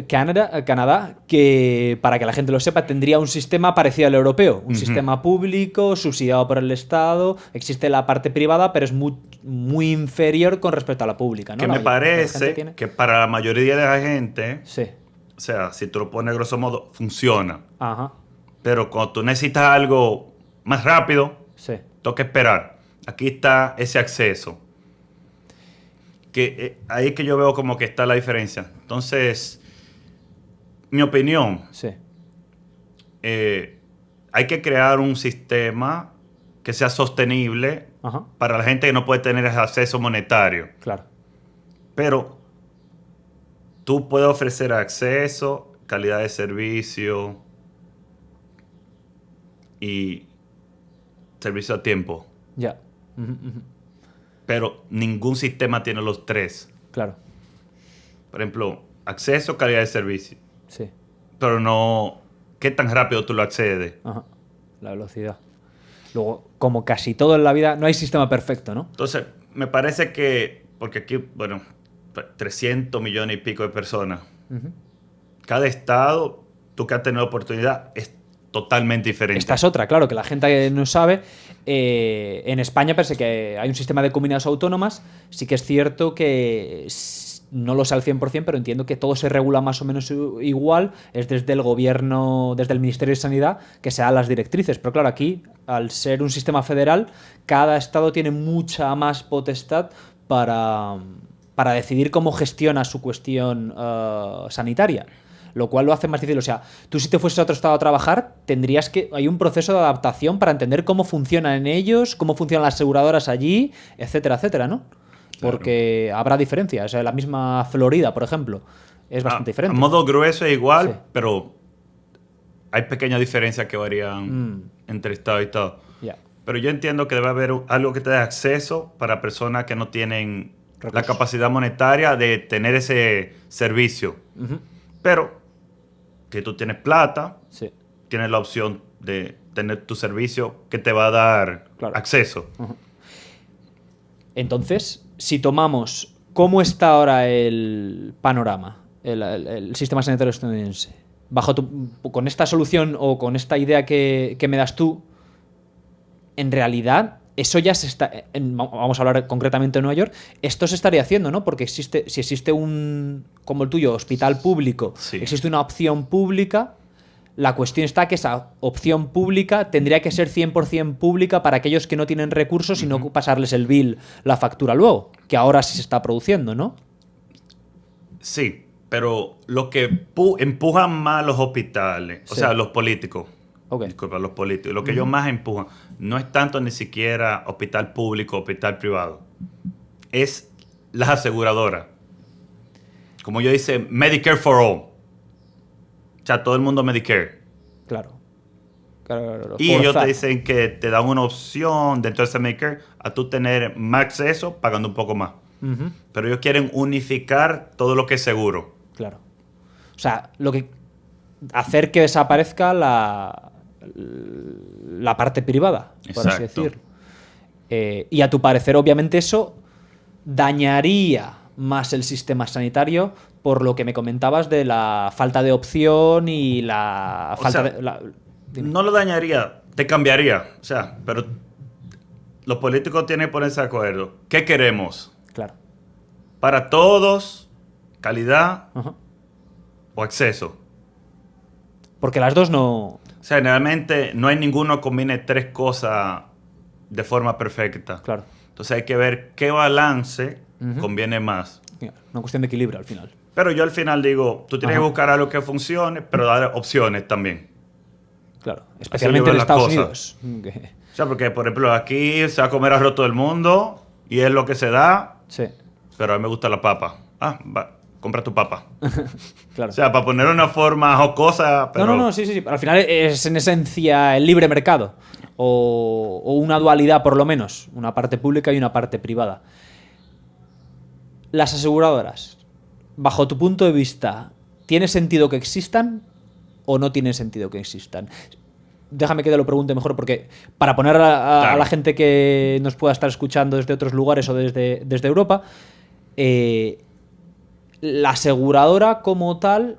A: Canadá, que para que la gente lo sepa, tendría un sistema parecido al europeo. Un sistema público, subsidiado por el Estado. Existe la parte privada, pero es muy inferior con respecto a la pública, ¿no?
B: Que me parece que para la mayoría de la gente,
A: Sí.
B: o sea, si tú lo pones grosso modo, funciona.
A: Ajá.
B: Pero cuando tú necesitas algo más rápido,
A: Sí.
B: toca esperar. Aquí está ese acceso. Ahí es que yo veo como que está la diferencia. Entonces, mi opinión,
A: Sí.
B: hay que crear un sistema que sea sostenible
A: Ajá.
B: para la gente que no puede tener ese acceso monetario.
A: Claro.
B: Pero tú puedes ofrecer acceso, calidad de servicio y servicio a tiempo.
A: Ya. Ujú.
B: Pero ningún sistema tiene los tres.
A: Claro.
B: Por ejemplo, acceso, calidad de servicio.
A: Sí.
B: Pero no, ¿qué tan rápido tú lo accedes?
A: Ajá. La velocidad. Luego, como casi todo en la vida, no hay sistema perfecto, ¿no?
B: Entonces, me parece que, porque aquí, bueno, 300 millones y pico de personas.
A: Ujú.
B: Cada estado, tú que has tenido oportunidad, es totalmente diferente.
A: Esta es otra, claro, que la gente no sabe. En España, pese que hay un sistema de comunidades autónomas, sí que es cierto que no lo sé al 100%, pero entiendo que todo se regula más o menos igual, es desde el gobierno, desde el Ministerio de Sanidad, que se dan las directrices. Pero claro, aquí, al ser un sistema federal, cada estado tiene mucha más potestad para decidir cómo gestiona su cuestión sanitaria. Lo cual lo hace más difícil. O sea, tú si te fueses a otro estado a trabajar, hay un proceso de adaptación para entender cómo funcionan ellos, cómo funcionan las aseguradoras allí, etcétera, etcétera, ¿no? Porque claro, habrá diferencias. O sea, la misma Florida, por ejemplo, es bastante diferente.
B: A modo grueso es igual, sí, pero hay pequeñas diferencias que varían entre estado y estado.
A: Yeah.
B: Pero yo entiendo que debe haber algo que te dé acceso para personas que no tienen la capacidad monetaria de tener ese servicio. Pero que tú tienes plata,
A: sí,
B: tienes la opción de tener tu servicio que te va a dar acceso.
A: Entonces, si tomamos cómo está ahora el panorama, el sistema sanitario estadounidense, con esta solución o con esta idea que me das tú, en realidad eso ya se está... vamos a hablar concretamente de Nueva York. Esto se estaría haciendo, ¿no? Porque si existe un, como el tuyo, hospital público, sí, existe una opción pública, la cuestión está que esa opción pública tendría que ser 100% pública para aquellos que no tienen recursos y no pasarles el bill, la factura luego, que ahora sí se está produciendo, ¿no?
B: Sí, pero lo que empujan más los hospitales, sí, o sea, los políticos, disculpa, los políticos, lo que ellos más empujan no es tanto ni siquiera hospital público, hospital privado, es las aseguradoras. Como yo dice, Medicare for all. O sea, todo el mundo Medicare.
A: Claro.
B: Y ellos te dicen que te dan una opción dentro de ese Medicare a tú tener más acceso pagando un poco más. Pero ellos quieren unificar todo lo que es seguro.
A: Claro. O sea, hacer que desaparezca la parte privada, por así decir. Y a tu parecer, obviamente, eso dañaría más el sistema sanitario por lo que me comentabas de la falta de opción y la falta de...
B: No lo dañaría, te cambiaría. O sea, pero los políticos tienen que ponerse de acuerdo. ¿Qué queremos?
A: Claro.
B: Para todos, calidad o acceso.
A: Porque las dos no...
B: O sea, generalmente no hay ninguno que combine tres cosas de forma perfecta.
A: Claro.
B: Entonces hay que ver qué balance conviene más.
A: Una cuestión de equilibrio al final.
B: Pero yo al final digo, tú tienes que buscar algo que funcione, pero dar opciones también.
A: Claro, especialmente en Estados Unidos.
B: O sea, porque por ejemplo aquí se va a comer arroz todo el mundo y es lo que se da.
A: Sí.
B: Pero a mí me gusta la papa. Compra tu papa.
A: Claro.
B: O sea, para poner una forma jocosa, pero...
A: No, sí. Al final es en esencia el libre mercado. O una dualidad, por lo menos. Una parte pública y una parte privada. Las aseguradoras, bajo tu punto de vista, ¿tiene sentido que existan o no tiene sentido que existan? Déjame que te lo pregunte mejor, porque para poner a la gente que nos pueda estar escuchando desde otros lugares o desde Europa, la aseguradora como tal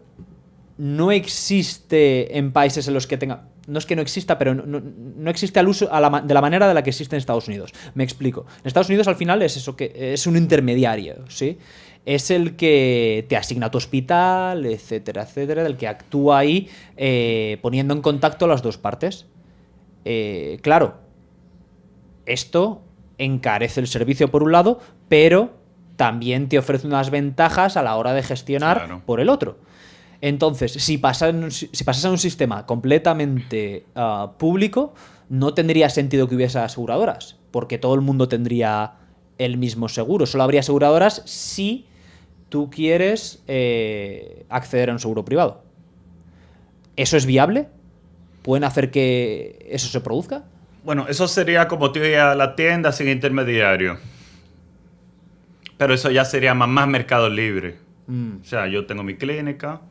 A: no existe en países en los que tenga... No es que no exista, pero no existe al uso de la manera de la que existe en Estados Unidos. Me explico. En Estados Unidos al final es eso, que es un intermediario, ¿sí? Es el que te asigna tu hospital, etcétera, etcétera, del que actúa ahí poniendo en contacto las dos partes. Claro, esto encarece el servicio por un lado, pero también te ofrece unas ventajas a la hora de gestionar por el otro. Entonces, si pasas a un sistema completamente público, no tendría sentido que hubiese aseguradoras, porque todo el mundo tendría el mismo seguro. Solo habría aseguradoras si tú quieres acceder a un seguro privado. ¿Eso es viable? ¿Pueden hacer que eso se produzca?
B: Bueno, eso sería como tú ir a la tienda sin intermediario. Pero eso ya sería más mercado libre. O sea, yo tengo mi clínica,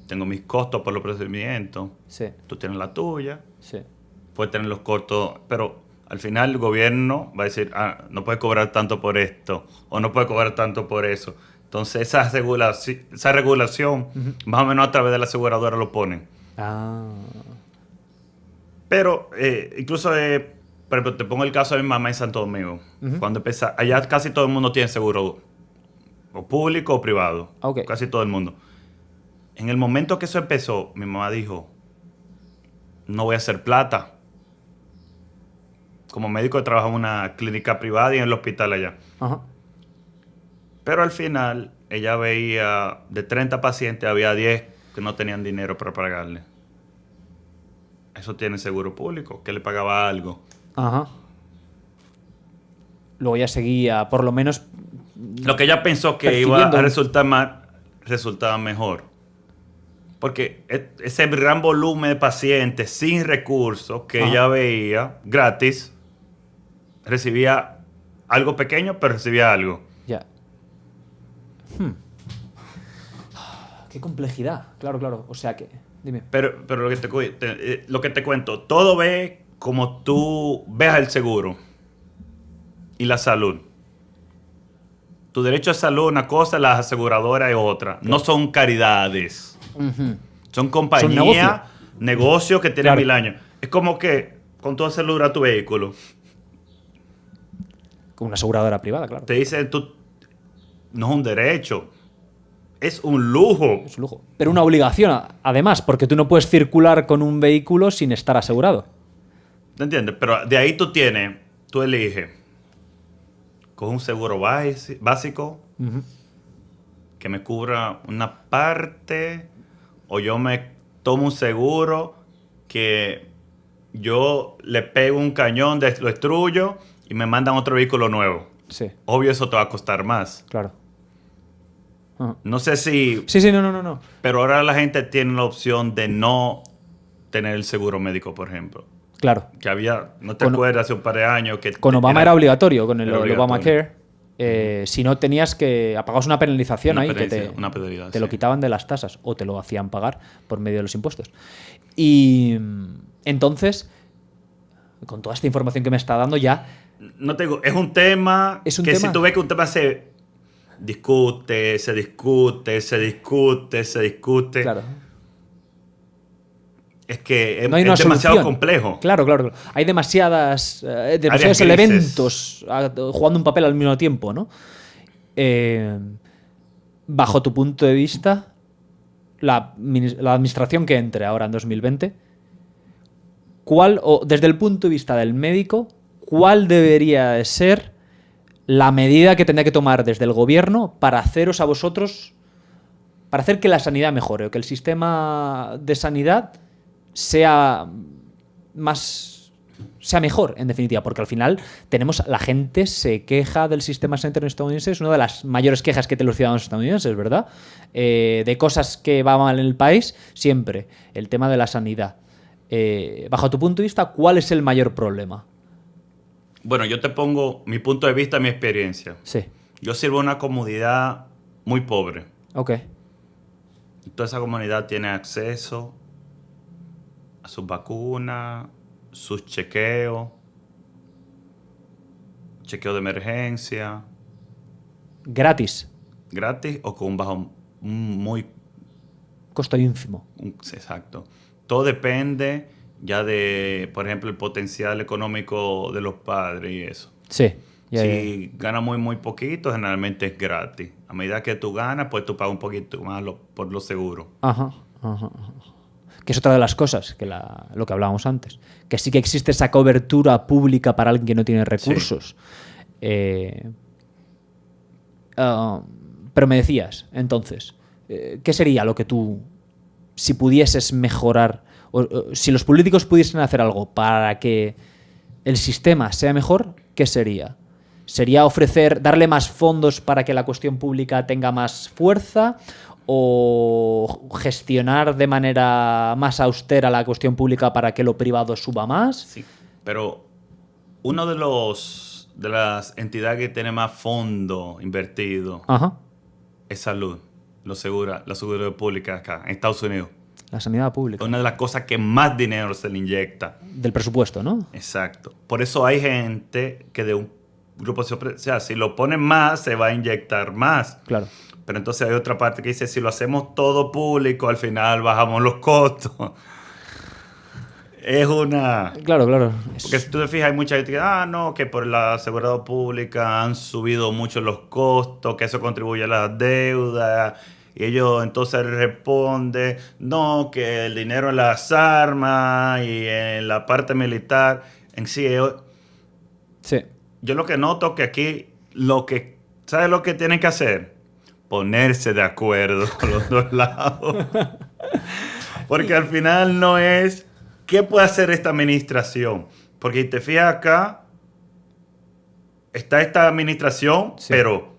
B: tengo mis costos por los procedimientos.
A: Sí.
B: Tú tienes la tuya.
A: Sí.
B: Puedes tener los costos, pero al final el gobierno va a decir, no puedes cobrar tanto por esto, o no puedes cobrar tanto por eso. Entonces esa regulación, más o menos a través de la aseguradora lo ponen. Pero incluso, por ejemplo, te pongo el caso de mi mamá en Santo Domingo. Cuando empezó, allá casi todo el mundo tiene seguro o público o privado.
A: Ok.
B: Casi todo el mundo. En el momento que eso empezó, mi mamá dijo, no voy a hacer plata. Como médico trabajaba en una clínica privada y en el hospital allá.
A: Ajá.
B: Pero al final, ella veía, de 30 pacientes, había 10 que no tenían dinero para pagarle. Eso tiene seguro público, que le pagaba algo.
A: Ajá. Luego ya seguía, por lo menos...
B: Lo que ella pensó que iba
A: Percibiendo.
B: a resultar más, resultaba mejor. Porque ese gran volumen de pacientes sin recursos que
A: Ajá.
B: ella veía gratis, recibía algo pequeño, pero recibía algo.
A: Ya. Qué complejidad. Claro, claro. O sea que... Dime.
B: Pero lo que te cuento, todo ve como tú veas el seguro y la salud. Tu derecho a salud es una cosa, las aseguradoras es otra. No son caridades.
A: Ujú.
B: Son compañías,
A: negocio.
B: negocios que tienen
A: Claro.
B: 1000 años. Es como que con todo seguro a tu vehículo.
A: Con una aseguradora privada, claro.
B: Te dicen, tú, no es un derecho, es un lujo.
A: Es un lujo. Pero una obligación, además, porque tú no puedes circular con un vehículo sin estar asegurado.
B: ¿Te entiendes? Pero de ahí tú eliges. Con un seguro básico
A: Ujú.
B: que me cubra una parte, o yo me tomo un seguro que yo le pego un cañón, lo destruyo y me mandan otro vehículo nuevo.
A: Sí,
B: Obvio, eso te va a costar más.
A: claro. Ajá.
B: No sé si...
A: Sí, no.
B: Pero ahora la gente tiene la opción de no tener el seguro médico, por ejemplo.
A: Claro.
B: Que había, no te
A: Con-
B: acuerdas, hace un par de años que...
A: Con Obama era obligatorio, con el
B: era obligatorio.
A: Obamacare. Si no tenías que... Apagabas una penalización
B: Una
A: ahí que
B: penalización, una penalidad,
A: te lo
B: sí.
A: quitaban de las tasas o te lo hacían pagar por medio de los impuestos. Y entonces, con toda esta información que me está dando ya...
B: No te digo, es un tema
A: Es un
B: que
A: tema.
B: si tú ves que un tema se discute.
A: Claro.
B: Es que
A: No hay una
B: es demasiado
A: solución.
B: complejo.
A: Claro. Hay demasiados
B: Áreas grises.
A: elementos jugando un papel al mismo tiempo, ¿no? Bajo tu punto de vista, la administración que entre ahora en 2020, desde el punto de vista del médico, ¿cuál debería de ser la medida que tendría que tomar desde el gobierno para haceros a vosotros, para hacer que la sanidad mejore o que el sistema de sanidad sea mejor, en definitiva? Porque al final la gente se queja del sistema sanitario estadounidense, es una de las mayores quejas que tienen los ciudadanos estadounidenses, ¿verdad? De cosas que va mal en el país, siempre el tema de la sanidad. Bajo tu punto de vista, ¿cuál es el mayor problema?
B: Bueno, yo te pongo mi punto de vista, mi experiencia.
A: Sí,
B: Yo sirvo en una comunidad muy pobre.
A: ok.
B: Y toda esa comunidad tiene acceso a sus vacunas, sus chequeos de emergencia,
A: Gratis,
B: gratis o con un bajo muy
A: costo ínfimo.
B: exacto. Todo depende ya de, por ejemplo, el potencial económico de los padres y eso.
A: Sí, ya.
B: Si ganas muy poquito, generalmente es gratis. A medida que tú ganas, pues tú pagas un poquito más por lo seguro.
A: Ajá. Que es otra de las cosas, lo que hablábamos antes. Que sí que existe esa cobertura pública para alguien que no tiene recursos. Pero me decías, entonces, ¿qué sería lo que tú, si pudieses mejorar, o si los políticos pudiesen hacer algo para que el sistema sea mejor, ¿qué sería? ¿Sería darle más fondos para que la cuestión pública tenga más fuerza? ¿O gestionar de manera más austera la cuestión pública para que lo privado suba más?
B: Sí, pero uno de las entidades que tiene más fondo invertido
A: Ajá.
B: es salud, la seguridad pública acá, en Estados Unidos.
A: La sanidad pública.
B: Una de las cosas que más dinero se le inyecta.
A: Del presupuesto, ¿no?
B: Exacto. Por eso hay gente que de un grupo, o sea, si lo ponen más, se va a inyectar más.
A: Claro.
B: Pero entonces hay otra parte que dice, si lo hacemos todo público, al final bajamos los costos. es una...
A: Claro, claro.
B: Porque si tú te fijas, hay mucha gente que, no, que por la seguridad pública han subido mucho los costos, que eso contribuye a la deuda. Y ellos entonces responden, no, que el dinero en las armas y en la parte militar en sí.
A: Sí.
B: Yo lo que noto que aquí, ¿sabes lo que tienen que hacer? Ponerse de acuerdo con los dos lados. Porque al final no es, ¿qué puede hacer esta administración? Porque si te fijas acá, está esta administración, sí, pero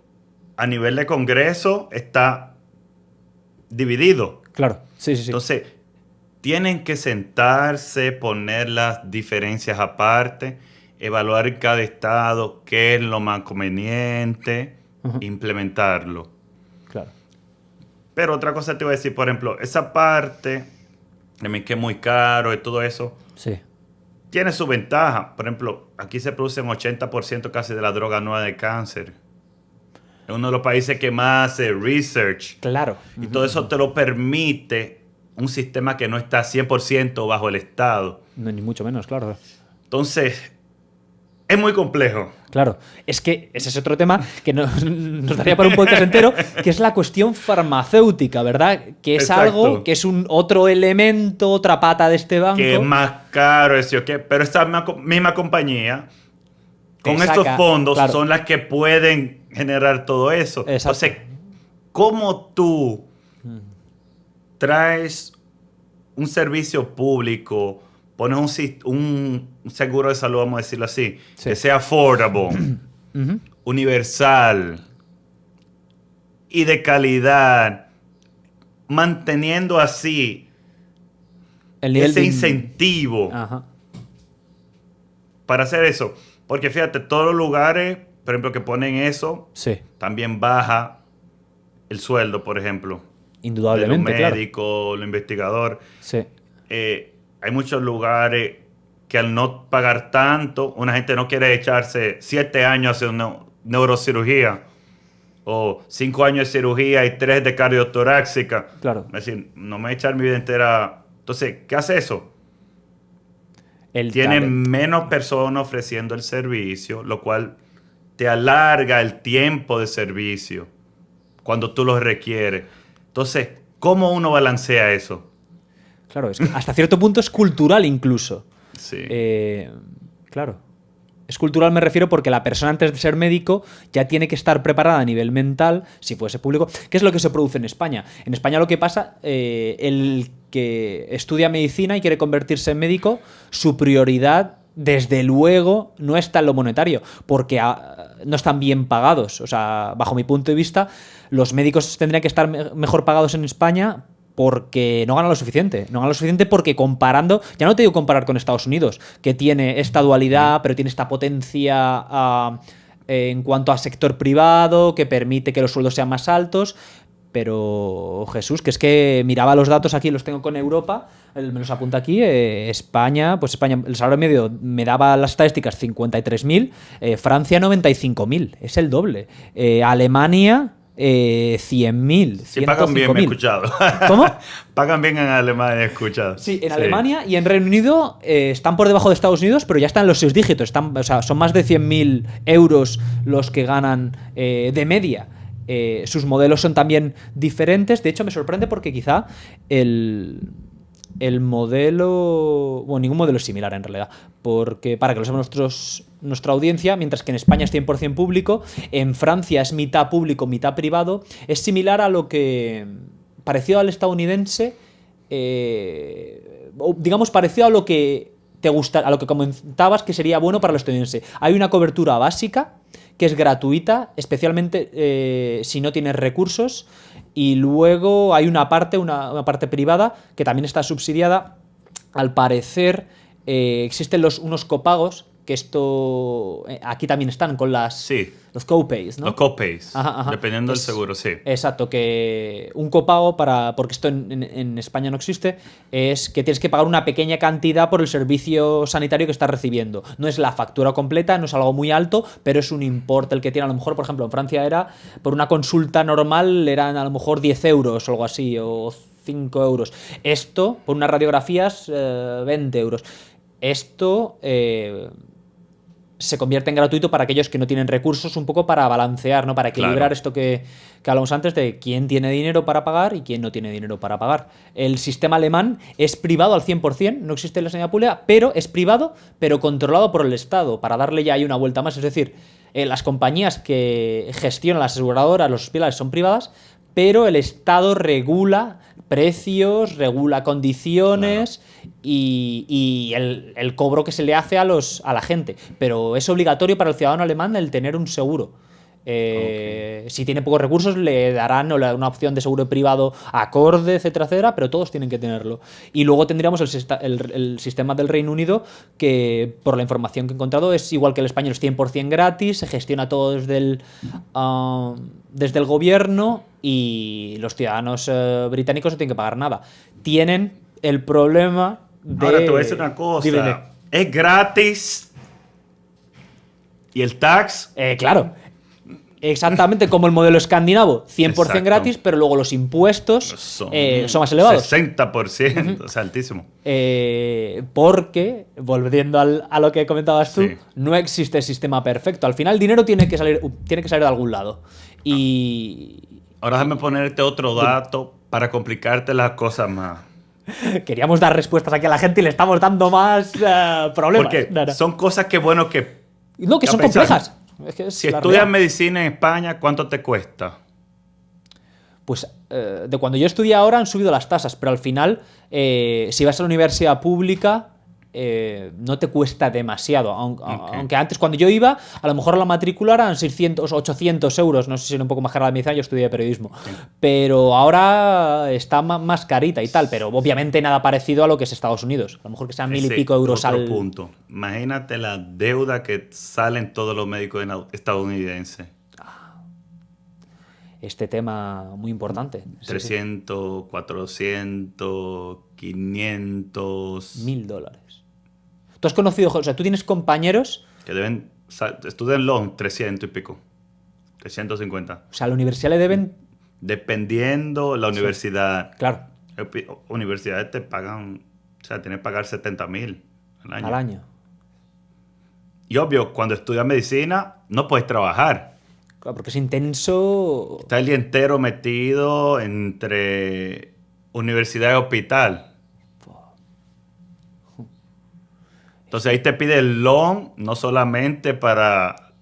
B: a nivel de Congreso está dividido.
A: Claro, sí, sí, sí.
B: Entonces, tienen que sentarse, poner las diferencias aparte, evaluar en cada estado qué es lo más conveniente, implementarlo.
A: Claro.
B: Pero otra cosa te voy a decir, por ejemplo, esa parte, que es muy caro y todo eso,
A: sí,
B: tiene su ventaja. Por ejemplo, aquí se produce un 80% casi de la droga nueva de cáncer. Es uno de los países que más hace research.
A: Claro.
B: Y todo eso te lo permite un sistema que no está 100% bajo el Estado.
A: No, ni mucho menos, claro.
B: Entonces, es muy complejo.
A: Claro, es que ese es otro tema que nos daría para un podcast entero, que es la cuestión farmacéutica, ¿verdad? Que es algo, que es un otro elemento, otra pata de este banco.
B: Que es más caro, pero esta misma compañía, con estos fondos, claro, son las que pueden generar todo eso.
A: Exacto.
B: Entonces, ¿cómo tú traes un servicio público, pones un seguro de salud, vamos a decirlo así, sí, que sea affordable, universal y de calidad, manteniendo así el nivel ese incentivo para hacer eso? Porque fíjate, todos los lugares, por ejemplo, que ponen eso,
A: sí,
B: también baja el sueldo, por ejemplo.
A: Indudablemente,
B: de los médicos, claro, los investigadores.
A: Sí.
B: Hay muchos lugares que al no pagar tanto, una gente no quiere echarse 7 años a hacer una neurocirugía o 5 años de cirugía y 3 de cardiotorácica.
A: Claro.
B: Es decir, no me voy a echar mi vida entera. Entonces, ¿qué hace eso? Tiene menos personas ofreciendo el servicio, lo cual te alarga el tiempo de servicio cuando tú lo requieres. Entonces, ¿cómo uno balancea eso?
A: Claro, es que hasta cierto punto es cultural incluso.
B: Sí.
A: Claro. Es cultural, me refiero, porque la persona antes de ser médico ya tiene que estar preparada a nivel mental, si fuese público. ¿Qué es lo que se produce en España? En España lo que pasa, el que estudia medicina y quiere convertirse en médico, su prioridad, desde luego, no está en lo monetario, porque no están bien pagados. O sea, bajo mi punto de vista, los médicos tendrían que estar mejor pagados en España porque no ganan lo suficiente. No ganan lo suficiente porque comparando, ya no te digo comparar con Estados Unidos, que tiene esta dualidad, pero tiene esta potencia en cuanto a sector privado, que permite que los sueldos sean más altos. Pero, Jesús, que es que miraba los datos aquí, los tengo con Europa, me los apunta aquí, España, el salario medio me daba las estadísticas 53.000, Francia 95.000, es el doble. Alemania 100.000.
B: Sí, pagan bien, me he escuchado.
A: ¿Cómo?
B: Pagan bien en Alemania, he escuchado.
A: Sí, en Alemania y en Reino Unido están por debajo de Estados Unidos, pero ya están en los 6 dígitos. O sea, son más de 100.000 euros los que ganan de media. Sus modelos son también diferentes. De hecho, me sorprende porque quizá el modelo... Bueno, ningún modelo es similar en realidad. Porque, para que lo sepan nuestra audiencia, mientras que en España es 100% público, en Francia es mitad público, mitad privado, es similar a lo que... parecido al estadounidense, digamos parecido a lo que te gusta, a lo que comentabas que sería bueno para el estadounidense. Hay una cobertura básica que es gratuita, especialmente si no tienes recursos, y luego hay una parte privada que también está subsidiada. Al parecer existen unos copagos, que esto aquí también están con los copays, ¿no?
B: Los copays,
A: ajá.
B: Dependiendo del seguro, sí.
A: Exacto, que un copago, porque esto en España no existe, es que tienes que pagar una pequeña cantidad por el servicio sanitario que estás recibiendo. No es la factura completa, no es algo muy alto, pero es un importe el que tiene. A lo mejor, por ejemplo, en Francia por una consulta normal eran a lo mejor 10 euros o algo así, o 5 euros. Esto, por unas radiografías, 20 euros. Esto se convierte en gratuito para aquellos que no tienen recursos, un poco para balancear, ¿no? Para equilibrar
B: Claro.
A: esto que hablamos antes de quién tiene dinero para pagar y quién no tiene dinero para pagar. El sistema alemán es privado al 100%, no existe la sanidad pública, pero es privado, pero controlado por el Estado, para darle ya ahí una vuelta más. Es decir, las compañías que gestionan las aseguradoras, los hospitales son privadas, pero el Estado regula precios, regula condiciones y el cobro que se le hace a la gente. Pero es obligatorio para el ciudadano alemán el tener un seguro. Si tiene pocos recursos le darán una opción de seguro privado acorde, etcétera, etcétera, pero todos tienen que tenerlo. Y luego tendríamos el sistema del Reino Unido, que por la información que he encontrado es igual que el español, es 100% gratis, se gestiona todo desde el gobierno y los ciudadanos británicos no tienen que pagar nada. Tienen el problema de...
B: Ahora te voy a decir una cosa.
A: Dime.
B: Es gratis. ¿Y el tax?
A: Claro. Exactamente como el modelo escandinavo, 100%
B: Exacto.
A: gratis, pero luego los impuestos son más elevados.
B: 60%, o sea, altísimo.
A: Porque, volviendo a lo que comentabas tú,
B: Sí.
A: no existe sistema perfecto. Al final el dinero tiene que salir de algún lado. Y
B: Ahora déjame ponerte otro dato para complicarte las cosas más.
A: queríamos dar respuestas aquí a la gente y le estamos dando más problemas.
B: Porque
A: No, no.
B: son cosas que, bueno, que...
A: No, que
B: ya
A: son
B: pensar,
A: complejas. Es que es
B: Si
A: la
B: estudias
A: realidad.
B: medicina en España, ¿cuánto te cuesta?
A: Pues de cuando yo estudié ahora han subido las tasas, pero al final, si vas a la universidad pública, no te cuesta demasiado. Aunque antes, cuando yo iba, a lo mejor la matrícula eran 600 o 800 euros. No sé si era un poco más cara la medicina, yo estudié periodismo. Pero ahora está más carita y tal, pero obviamente nada parecido a lo que es Estados Unidos. A lo mejor que sean 1000 y
B: Ese
A: pico euros
B: otro
A: al...
B: punto. Imagínate la deuda que salen todos los médicos estadounidenses.
A: Este tema muy importante. Sí,
B: 300, 400, 500...
A: $1000. Tú has conocido, o sea, tú tienes compañeros,
B: Que deben... Estudian 300 y pico. 350.
A: o sea, a la universidad le deben...
B: Dependiendo la universidad.
A: Claro,
B: Universidades te pagan... O sea, tienes que pagar 70,000 al
A: al año.
B: Y obvio, cuando estudias medicina, no puedes trabajar.
A: Claro, porque es intenso.
B: Está el día entero metido entre universidad y hospital. Entonces ahí te pide el loan no solamente para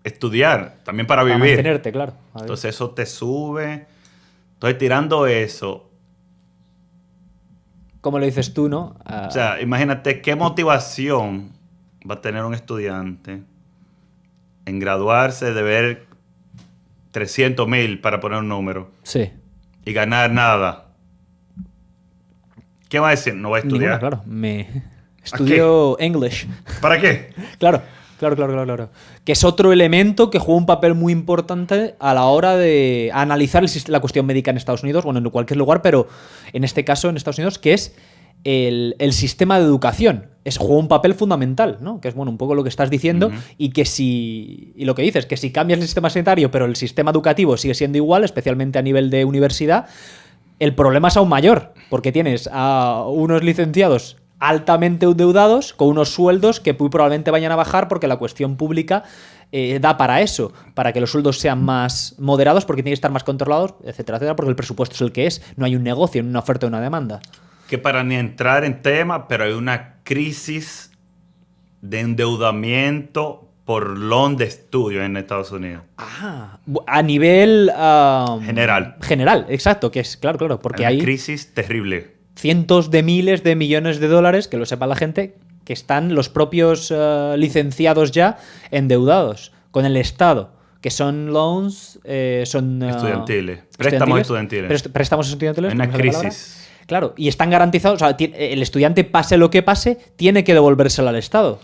B: estudiar, también para
A: Para
B: vivir.
A: mantenerte, claro. A ver.
B: Entonces eso te sube. Entonces tirando eso,
A: ¿Cómo lo dices tú, no?
B: o sea, imagínate qué motivación va a tener un estudiante en graduarse de ver 300,000 para poner un número
A: sí.
B: y ganar nada. ¿Qué va a decir? No va a
A: Ninguna,
B: estudiar.
A: claro. Estudio English.
B: ¿Para qué?
A: Claro. Que es otro elemento que juega un papel muy importante a la hora de analizar la cuestión médica en Estados Unidos, bueno, en cualquier lugar, pero en este caso en Estados Unidos, que es el sistema de educación. Juega un papel fundamental, ¿no? Que es, bueno, un poco lo que estás diciendo, y lo que dices, que si cambias el sistema sanitario, pero el sistema educativo sigue siendo igual, especialmente a nivel de universidad, el problema es aún mayor, porque tienes a unos licenciados altamente endeudados con unos sueldos que muy probablemente vayan a bajar porque la cuestión pública da para eso, para que los sueldos sean más moderados porque tienen que estar más controlados, etcétera, etcétera, porque el presupuesto es el que es, no hay un negocio, no una oferta y una demanda.
B: Que para ni entrar en tema, pero hay una crisis de endeudamiento por loan de estudio en Estados Unidos.
A: A nivel
B: General,
A: exacto, que es claro, porque
B: hay una
A: hay
B: crisis terrible.
A: cientos de miles de millones de dólares, que lo sepa la gente, que están los propios licenciados ya endeudados con el Estado, que son loans, son
B: Estudiantiles. Préstamos estudiantiles.
A: Préstamos estudiantiles.
B: Hay una
A: ¿cómo se llama la
B: crisis.
A: palabra? Claro, y están garantizados, o sea, el estudiante, pase lo que pase, tiene que devolvérselo al Estado.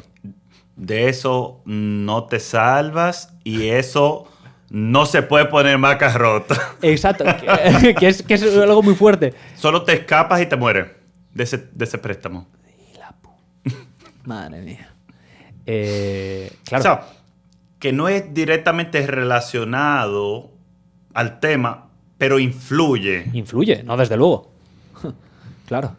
B: De eso no te salvas y eso no se puede poner marca rota.
A: Exacto, que es algo muy fuerte.
B: Solo te escapas y te mueres de ese préstamo.
A: Madre mía.
B: O
A: Claro.
B: sea, que no es directamente relacionado al tema, pero influye.
A: Influye, no, desde luego. Claro.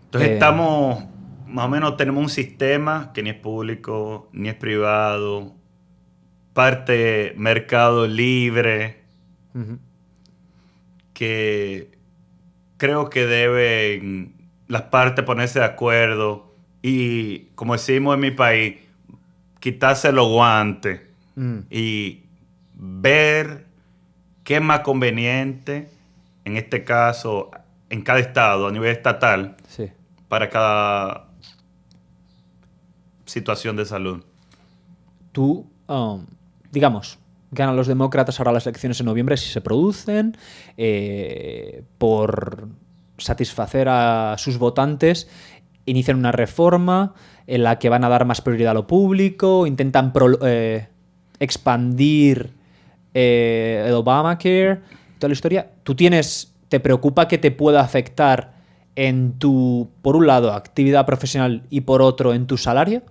B: Entonces estamos, más o menos tenemos un sistema que ni es público, ni es privado, parte mercado libre, que creo que deben las partes ponerse de acuerdo y, como decimos en mi país, quitarse los guantes y ver qué es más conveniente, en este caso, en cada estado, a nivel estatal,
A: Sí.
B: para cada situación de salud.
A: Tú, digamos, ganan los demócratas ahora las elecciones en noviembre si se producen, por satisfacer a sus votantes, inician una reforma en la que van a dar más prioridad a lo público, intentan expandir el Obamacare, toda la historia. ¿Te preocupa que te pueda afectar en tu, por un lado, actividad profesional y por otro, en tu salario?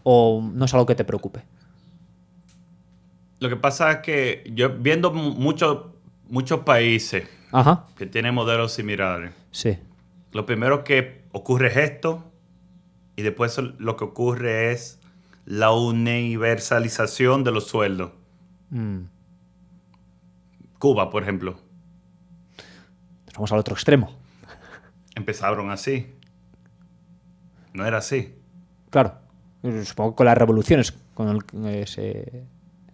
A: ¿O no es algo que te preocupe?
B: Lo que pasa es que yo viendo muchos países
A: Ajá.
B: que tienen modelos similares,
A: Sí.
B: lo primero que ocurre es esto y después lo que ocurre es la universalización de los sueldos. Cuba, por ejemplo.
A: Nos vamos al otro extremo.
B: Empezaron así. No era así.
A: Claro. Supongo que con las revoluciones, con ese...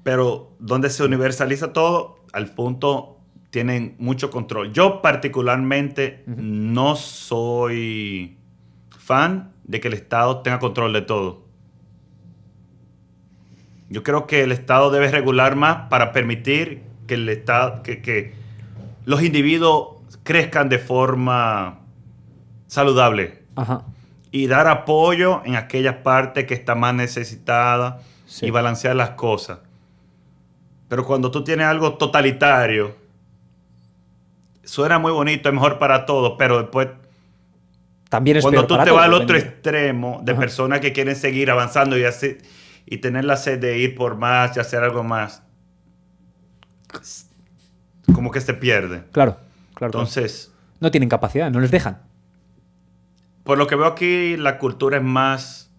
B: Pero donde se universaliza todo, al punto tienen mucho control. Yo particularmente no soy fan de que el Estado tenga control de todo. Yo creo que el Estado debe regular más para permitir que el Estado, que los individuos crezcan de forma saludable.
A: Ajá.
B: Y dar apoyo en aquellas partes que están más necesitadas, sí, y balancear las cosas. Pero cuando tú tienes algo totalitario, suena muy bonito, es mejor para todos, pero después
A: también es
B: cuando
A: peor
B: tú
A: para
B: te
A: todos,
B: vas al otro
A: depende.
B: extremo de personas que quieren seguir avanzando y tener la sed de ir por más y hacer algo más, como que se pierde.
A: Claro.
B: Entonces,
A: no tienen capacidad, no les dejan.
B: Por lo que veo aquí, la cultura es más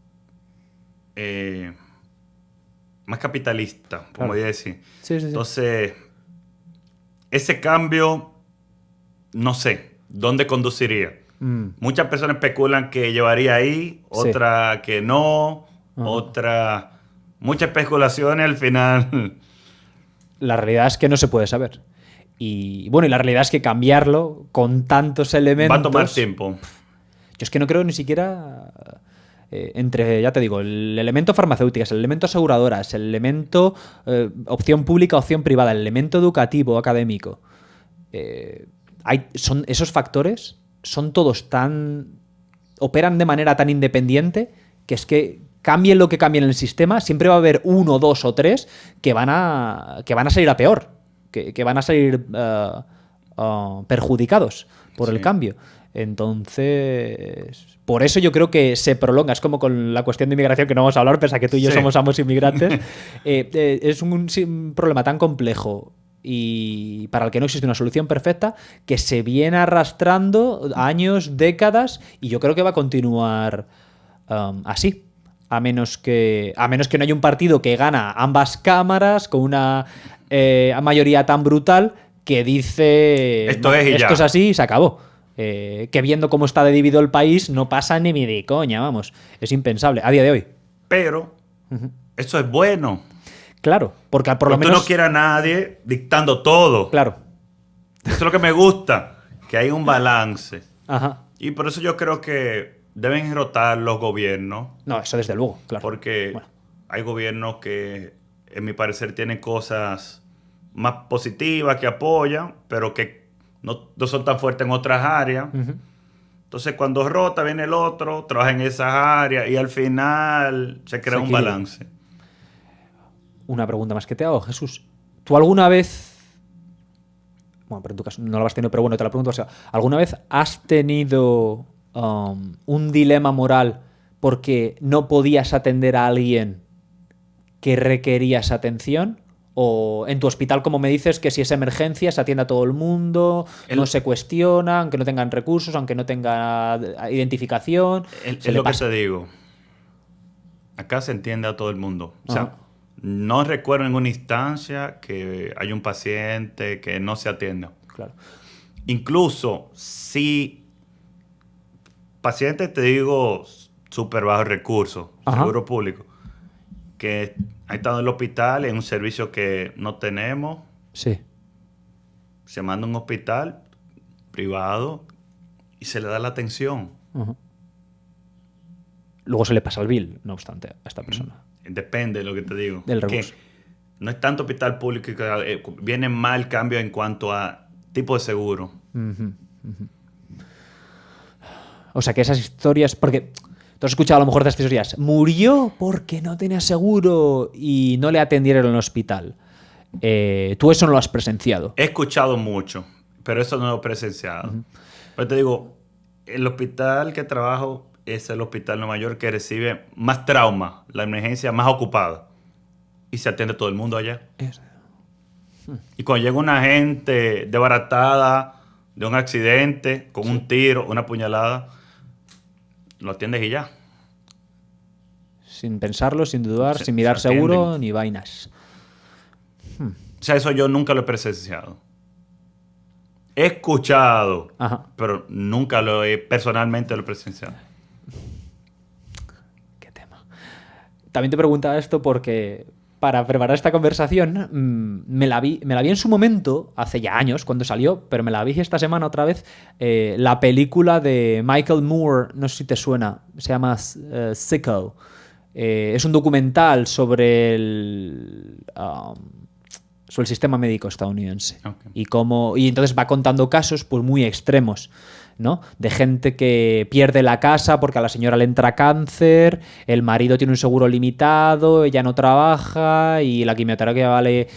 B: capitalista, como voy a decir.
A: Sí.
B: Entonces, ese cambio, no sé, ¿dónde conduciría? Muchas personas especulan que llevaría ahí, otra que no, otra... Muchas especulaciones al final.
A: La realidad es que no se puede saber. Y bueno, y la realidad es que cambiarlo con tantos elementos...
B: Va a tomar tiempo.
A: Yo es que no creo ni siquiera entre, ya te digo, el elemento farmacéuticas, el elemento aseguradoras, el elemento opción pública, opción privada, el elemento educativo, académico. Esos factores son todos operan de manera tan independiente que es que cambien lo que cambien en el sistema, siempre va a haber uno, dos o tres que van a salir a peor, que van a salir perjudicados por el cambio. Entonces, por eso yo creo que se prolonga. Es como con la cuestión de inmigración, que no vamos a hablar, pese a que tú y yo somos ambos inmigrantes. Es un problema tan complejo y para el que no existe una solución perfecta, que se viene arrastrando años, décadas, y yo creo que va a continuar así. A menos que no haya un partido que gana ambas cámaras con una mayoría tan brutal que dice
B: esto es
A: así y se acabó. Que viendo cómo está dividido el país no pasa ni de coña, vamos. Es impensable a día de hoy.
B: Pero eso es bueno.
A: Claro, porque por lo menos...
B: tú no quieres a nadie dictando todo.
A: Claro.
B: Eso es lo que me gusta, que hay un balance.
A: Ajá.
B: Y por eso yo creo que deben rotar los gobiernos.
A: No, eso desde luego, claro.
B: Porque hay gobiernos que, en mi parecer, tienen cosas más positivas que apoyan, pero que no son tan fuertes en otras áreas. Entonces, cuando rota, viene el otro, trabaja en esas áreas y al final se crea un balance.
A: Una pregunta más que te hago, Jesús. ¿Tú alguna vez... Bueno, pero en tu caso no lo has tenido, pero bueno, te la pregunto. O sea, ¿alguna vez has tenido un dilema moral porque no podías atender a alguien que requería esa atención? O en tu hospital, como me dices, que si es emergencia se atiende a todo el mundo, no se cuestiona, aunque no tengan recursos, aunque no tengan identificación.
B: Es lo que te digo. Acá se entiende a todo el mundo. O sea, no recuerdo ninguna instancia que haya un paciente que no se atienda.
A: Claro.
B: Incluso si pacientes, te digo, súper bajos recursos, seguro público, que ha estado en el hospital en un servicio que no tenemos.
A: Sí.
B: Se manda a un hospital privado y se le da la atención.
A: Luego se le pasa el bill, no obstante, a esta persona.
B: Depende de lo que te digo.
A: Del recurso.
B: No es tanto hospital público, que viene mal cambio en cuanto a tipo de seguro.
A: O sea, que esas historias... Porque tú has escuchado a lo mejor de estas historias. Murió porque no tenía seguro y no le atendieron en el hospital. Tú eso no lo has presenciado.
B: He escuchado mucho, pero eso no lo he presenciado. Pero te digo, el hospital que trabajo es el hospital Nueva York que recibe más trauma, la emergencia más ocupada. Y se atiende todo el mundo allá. Y cuando llega una gente desbaratada de un accidente, con un tiro, una puñalada, lo atiendes y ya.
A: Sin pensarlo, sin dudar, sin mirar seguro, ni vainas.
B: O sea, eso yo nunca lo he presenciado. He escuchado, pero nunca personalmente lo he presenciado.
A: Qué tema. También te preguntaba esto porque para preparar esta conversación me la vi en su momento, hace ya años, cuando salió, pero me la vi esta semana otra vez, la película de Michael Moore, no sé si te suena, se llama Sicko. Es un documental sobre el sistema médico estadounidense. Y entonces va contando casos pues muy extremos, ¿no? De gente que pierde la casa porque a la señora le entra cáncer, el marido tiene un seguro limitado, ella no trabaja y la quimioterapia vale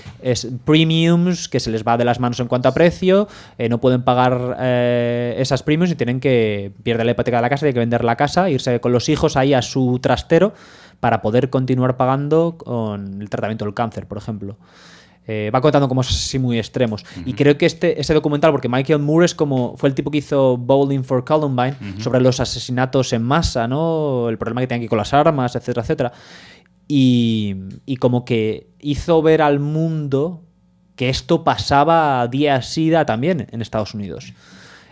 A: premiums, que se les va de las manos en cuanto a precio, no pueden pagar esas premiums y pierden la hipoteca de la casa, tienen que vender la casa, irse con los hijos ahí a su trastero para poder continuar pagando con el tratamiento del cáncer, por ejemplo. Va contando como así muy extremos. Y creo que ese documental, porque Michael Moore fue el tipo que hizo Bowling for Columbine, sobre los asesinatos en masa, ¿no? El problema que tenían aquí con las armas, etcétera, etcétera. Y como que hizo ver al mundo que esto pasaba día a día también en Estados Unidos.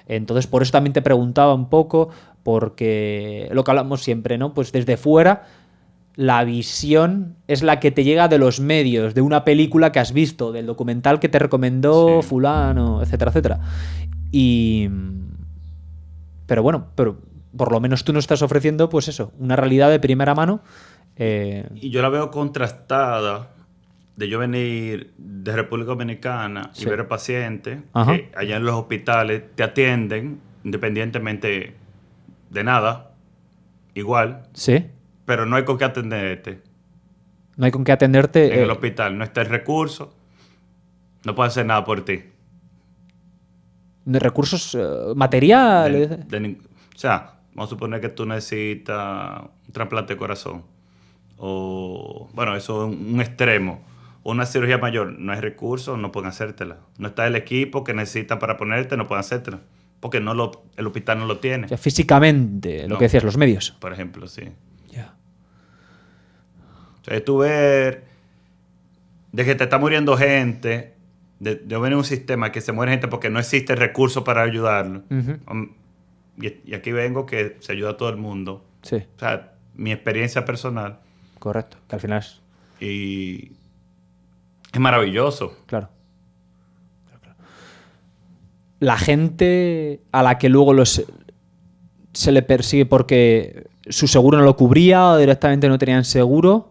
A: Entonces, por eso también te preguntaba un poco, porque lo que hablamos siempre, ¿no? Pues desde fuera, la visión es la que te llega de los medios, de una película que has visto, del documental que te recomendó fulano, etcétera, etcétera. Pero bueno, por lo menos tú nos estás ofreciendo, pues eso, una realidad de primera mano.
B: Y yo la veo contrastada de yo venir de República Dominicana y ver al paciente que allá en los hospitales te atienden independientemente de nada, igual.
A: Sí.
B: Pero no hay con qué atenderte.
A: No hay con qué atenderte.
B: En el hospital no está el recurso. No puede hacer nada por ti.
A: ¿De recursos materiales?
B: O sea, vamos a suponer que tú necesitas un trasplante de corazón. O, bueno, eso es un extremo. O una cirugía mayor. No hay recursos, no pueden hacértela. No está el equipo que necesitan para ponerte, no pueden hacértela. Porque el hospital no lo tiene.
A: O sea, físicamente, lo que decías, los medios.
B: Por ejemplo, sí.
A: Ya.
B: O sea, tú ver de que te está muriendo gente, de ver un sistema que se muere gente porque no existe recurso para ayudarlo. Y aquí vengo que se ayuda a todo el mundo.
A: Sí.
B: O sea, mi experiencia personal.
A: Correcto, que al final es...
B: Y es maravilloso.
A: Claro. La gente a la que luego se le persigue porque su seguro no lo cubría o directamente no tenían seguro.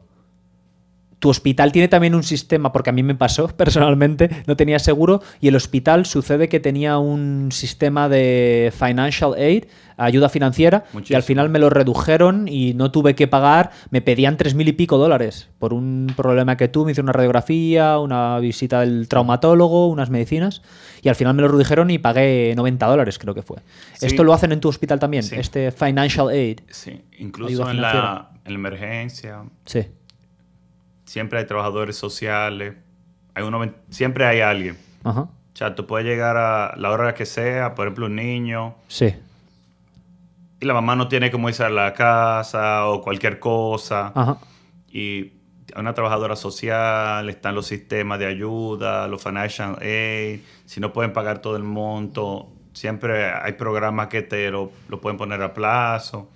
A: Tu hospital tiene también un sistema, porque a mí me pasó personalmente, no tenía seguro, y el hospital sucede que tenía un sistema de financial aid, ayuda financiera, y al final me lo redujeron y no tuve que pagar, me pedían $3,000 y pico por un problema que tuve, me hice una radiografía, una visita del traumatólogo, unas medicinas, y al final me lo redujeron y pagué $90, creo que fue. Sí. ¿Esto lo hacen en tu hospital también? Sí. Este financial aid.
B: Sí, incluso en la emergencia.
A: Sí.
B: Siempre hay trabajadores sociales siempre hay alguien.
A: Ajá.
B: O sea, tú puedes llegar a la hora que sea, por ejemplo, un niño,
A: Sí.
B: y la mamá no tiene cómo irse a la casa o cualquier cosa.
A: Ajá.
B: Y hay una trabajadora social, están los sistemas de ayuda, los financial aid, si no pueden pagar todo el monto, siempre hay programas que te lo pueden poner a plazo.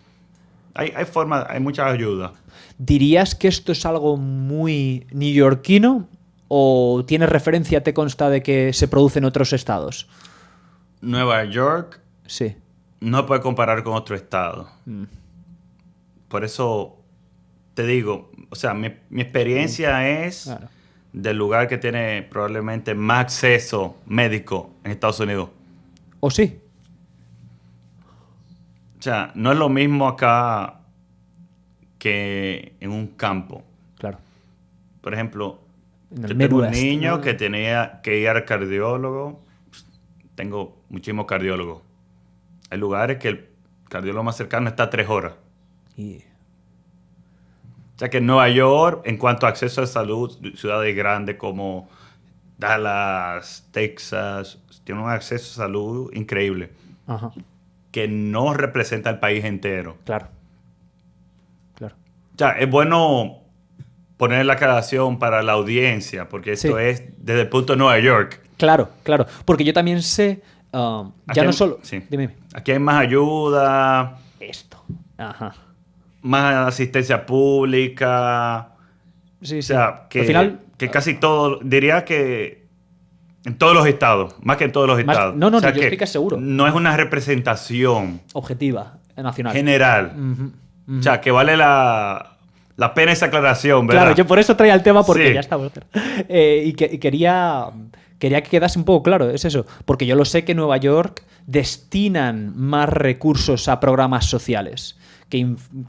B: Hay formas, hay muchas ayudas.
A: ¿Dirías que esto es algo muy neoyorquino o tienes referencia, te consta de que se produce en otros estados?
B: Nueva York
A: Sí.
B: no se puede comparar con otro estado. Por eso te digo, o sea, mi experiencia es
A: Claro.
B: del lugar que tiene probablemente más acceso médico en Estados Unidos.
A: ¿O sí?
B: O sea, no es lo mismo acá que en un campo.
A: Claro.
B: Por ejemplo,
A: En el
B: yo tengo un
A: Midwest,
B: niño
A: ¿no?
B: que tenía que ir al cardiólogo. Tengo muchísimos cardiólogos. Hay lugares que el cardiólogo más cercano está a 3 horas.
A: Y...
B: O sea que en Nueva York, en cuanto a acceso a salud, ciudades grandes como Dallas, Texas, tienen un acceso a salud increíble
A: Ajá.
B: que no representa al país entero.
A: Claro. Claro.
B: O sea, es bueno poner la aclaración para la audiencia, porque esto
A: Sí.
B: es desde el punto de Nueva York.
A: Claro, claro. Porque yo también sé,
B: Aquí
A: ya no
B: hay-
A: solo...
B: sí.
A: Dime.
B: Aquí hay más ayuda,
A: Esto. Ajá.
B: más asistencia pública.
A: Sí,
B: O
A: sí.
B: sea, que,
A: Al final...
B: que casi todo, diría que en todos los estados, más que en todos los
A: Más-
B: estados.
A: no,
B: O sea
A: yo
B: que
A: estoy casi seguro.
B: no es una representación
A: Objetiva, nacional.
B: general.
A: Ujú.
B: O sea, que vale la pena esa aclaración, ¿verdad?
A: Claro, yo por eso traía el tema porque
B: Sí.
A: ya estamos. Y quería que quedase un poco claro, es eso. Porque yo lo sé que en Nueva York destinan más recursos a programas sociales. Que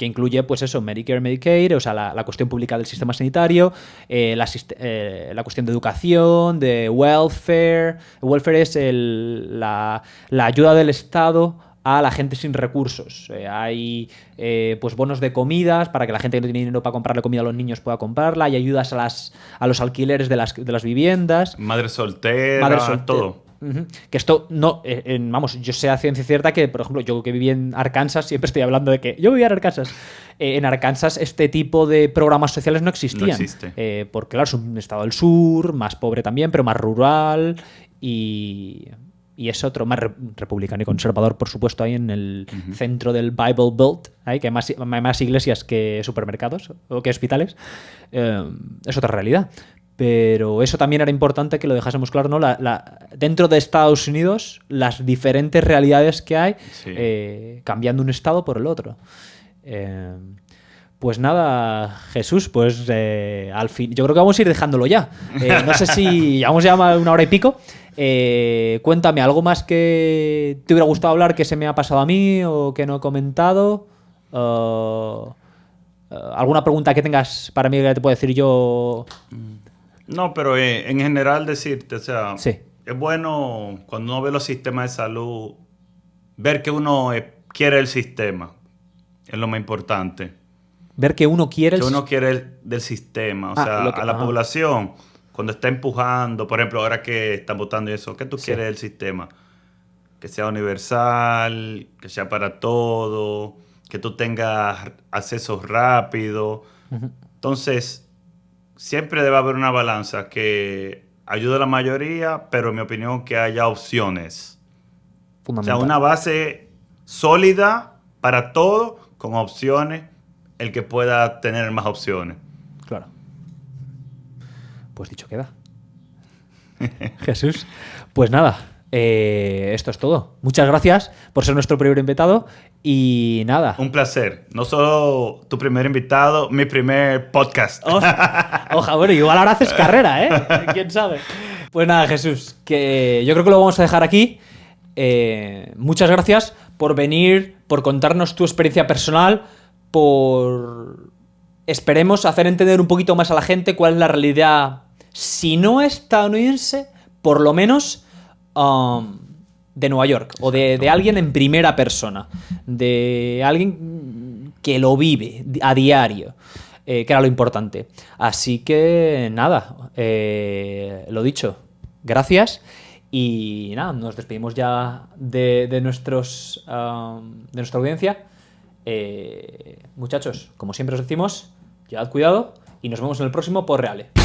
A: incluye, pues eso, Medicare, Medicaid, o sea, la cuestión pública del sistema sanitario, la cuestión de educación, de welfare. Welfare es la ayuda del Estado a la gente sin recursos. Hay pues bonos de comidas para que la gente que no tiene dinero para comprarle comida a los niños pueda comprarla. Hay ayudas a los alquileres de las viviendas.
B: Madre soltera,
A: Madre soltera.
B: todo.
A: Ujú. Que esto no, vamos, yo sé a ciencia cierta que, por ejemplo, yo que viví en Arkansas, siempre estoy hablando de que yo vivía en Arkansas. En Arkansas este tipo de programas sociales no existían.
B: No existe.
A: Porque claro, es un estado del sur, más pobre también, pero más rural y es otro más republicano y conservador, por supuesto, ahí en el centro del Bible Belt, ahí, que hay más iglesias que supermercados o que hospitales. Es otra realidad. Pero eso también era importante que lo dejásemos claro, ¿no? Dentro de Estados Unidos, las diferentes realidades que hay,
B: Sí.
A: cambiando un estado por el otro. Pues nada, Jesús, pues al fin, yo creo que vamos a ir dejándolo ya. No sé si llevamos ya 1 hora y pico. Cuéntame, ¿algo más que te hubiera gustado hablar que se me ha pasado a mí o que no he comentado? ¿Alguna pregunta que tengas para mí que te puedo decir yo?
B: No, pero en general decirte, o sea,
A: Sí.
B: es bueno cuando uno ve los sistemas de salud, ver que uno quiere el sistema, es lo más importante.
A: Ver que uno quiere...
B: Que uno quiere del sistema, o sea, a la
A: ajá.
B: población, cuando está empujando, por ejemplo, ahora que están votando eso, ¿qué tú
A: Sí.
B: quieres del sistema? Que sea universal, que sea para todo, que tú tengas acceso rápido. Entonces, siempre debe haber una balanza que ayude a la mayoría, pero en mi opinión que haya opciones. O sea,
A: Fundamental.
B: una base sólida para todo, con opciones, el que pueda tener más opciones.
A: Claro. Pues dicho queda. Jesús. Pues nada, esto es todo. Muchas gracias por ser nuestro primer invitado y nada.
B: Un placer. No solo tu primer invitado, mi primer podcast.
A: Ojalá, bueno, igual ahora haces carrera, ¿eh? ¿Quién sabe? Pues nada, Jesús, que yo creo que lo vamos a dejar aquí. Muchas gracias por venir, por contarnos tu experiencia personal, por... Esperemos hacer entender un poquito más a la gente cuál es la realidad, si no estadounidense, por lo menos de Nueva York, o de alguien en primera persona, de alguien que lo vive a diario. que era lo importante. Así que nada, lo dicho, gracias. Y nada, nos despedimos ya de nuestra audiencia. Muchachos, como siempre os decimos, llevad cuidado y nos vemos en el próximo Por Reale.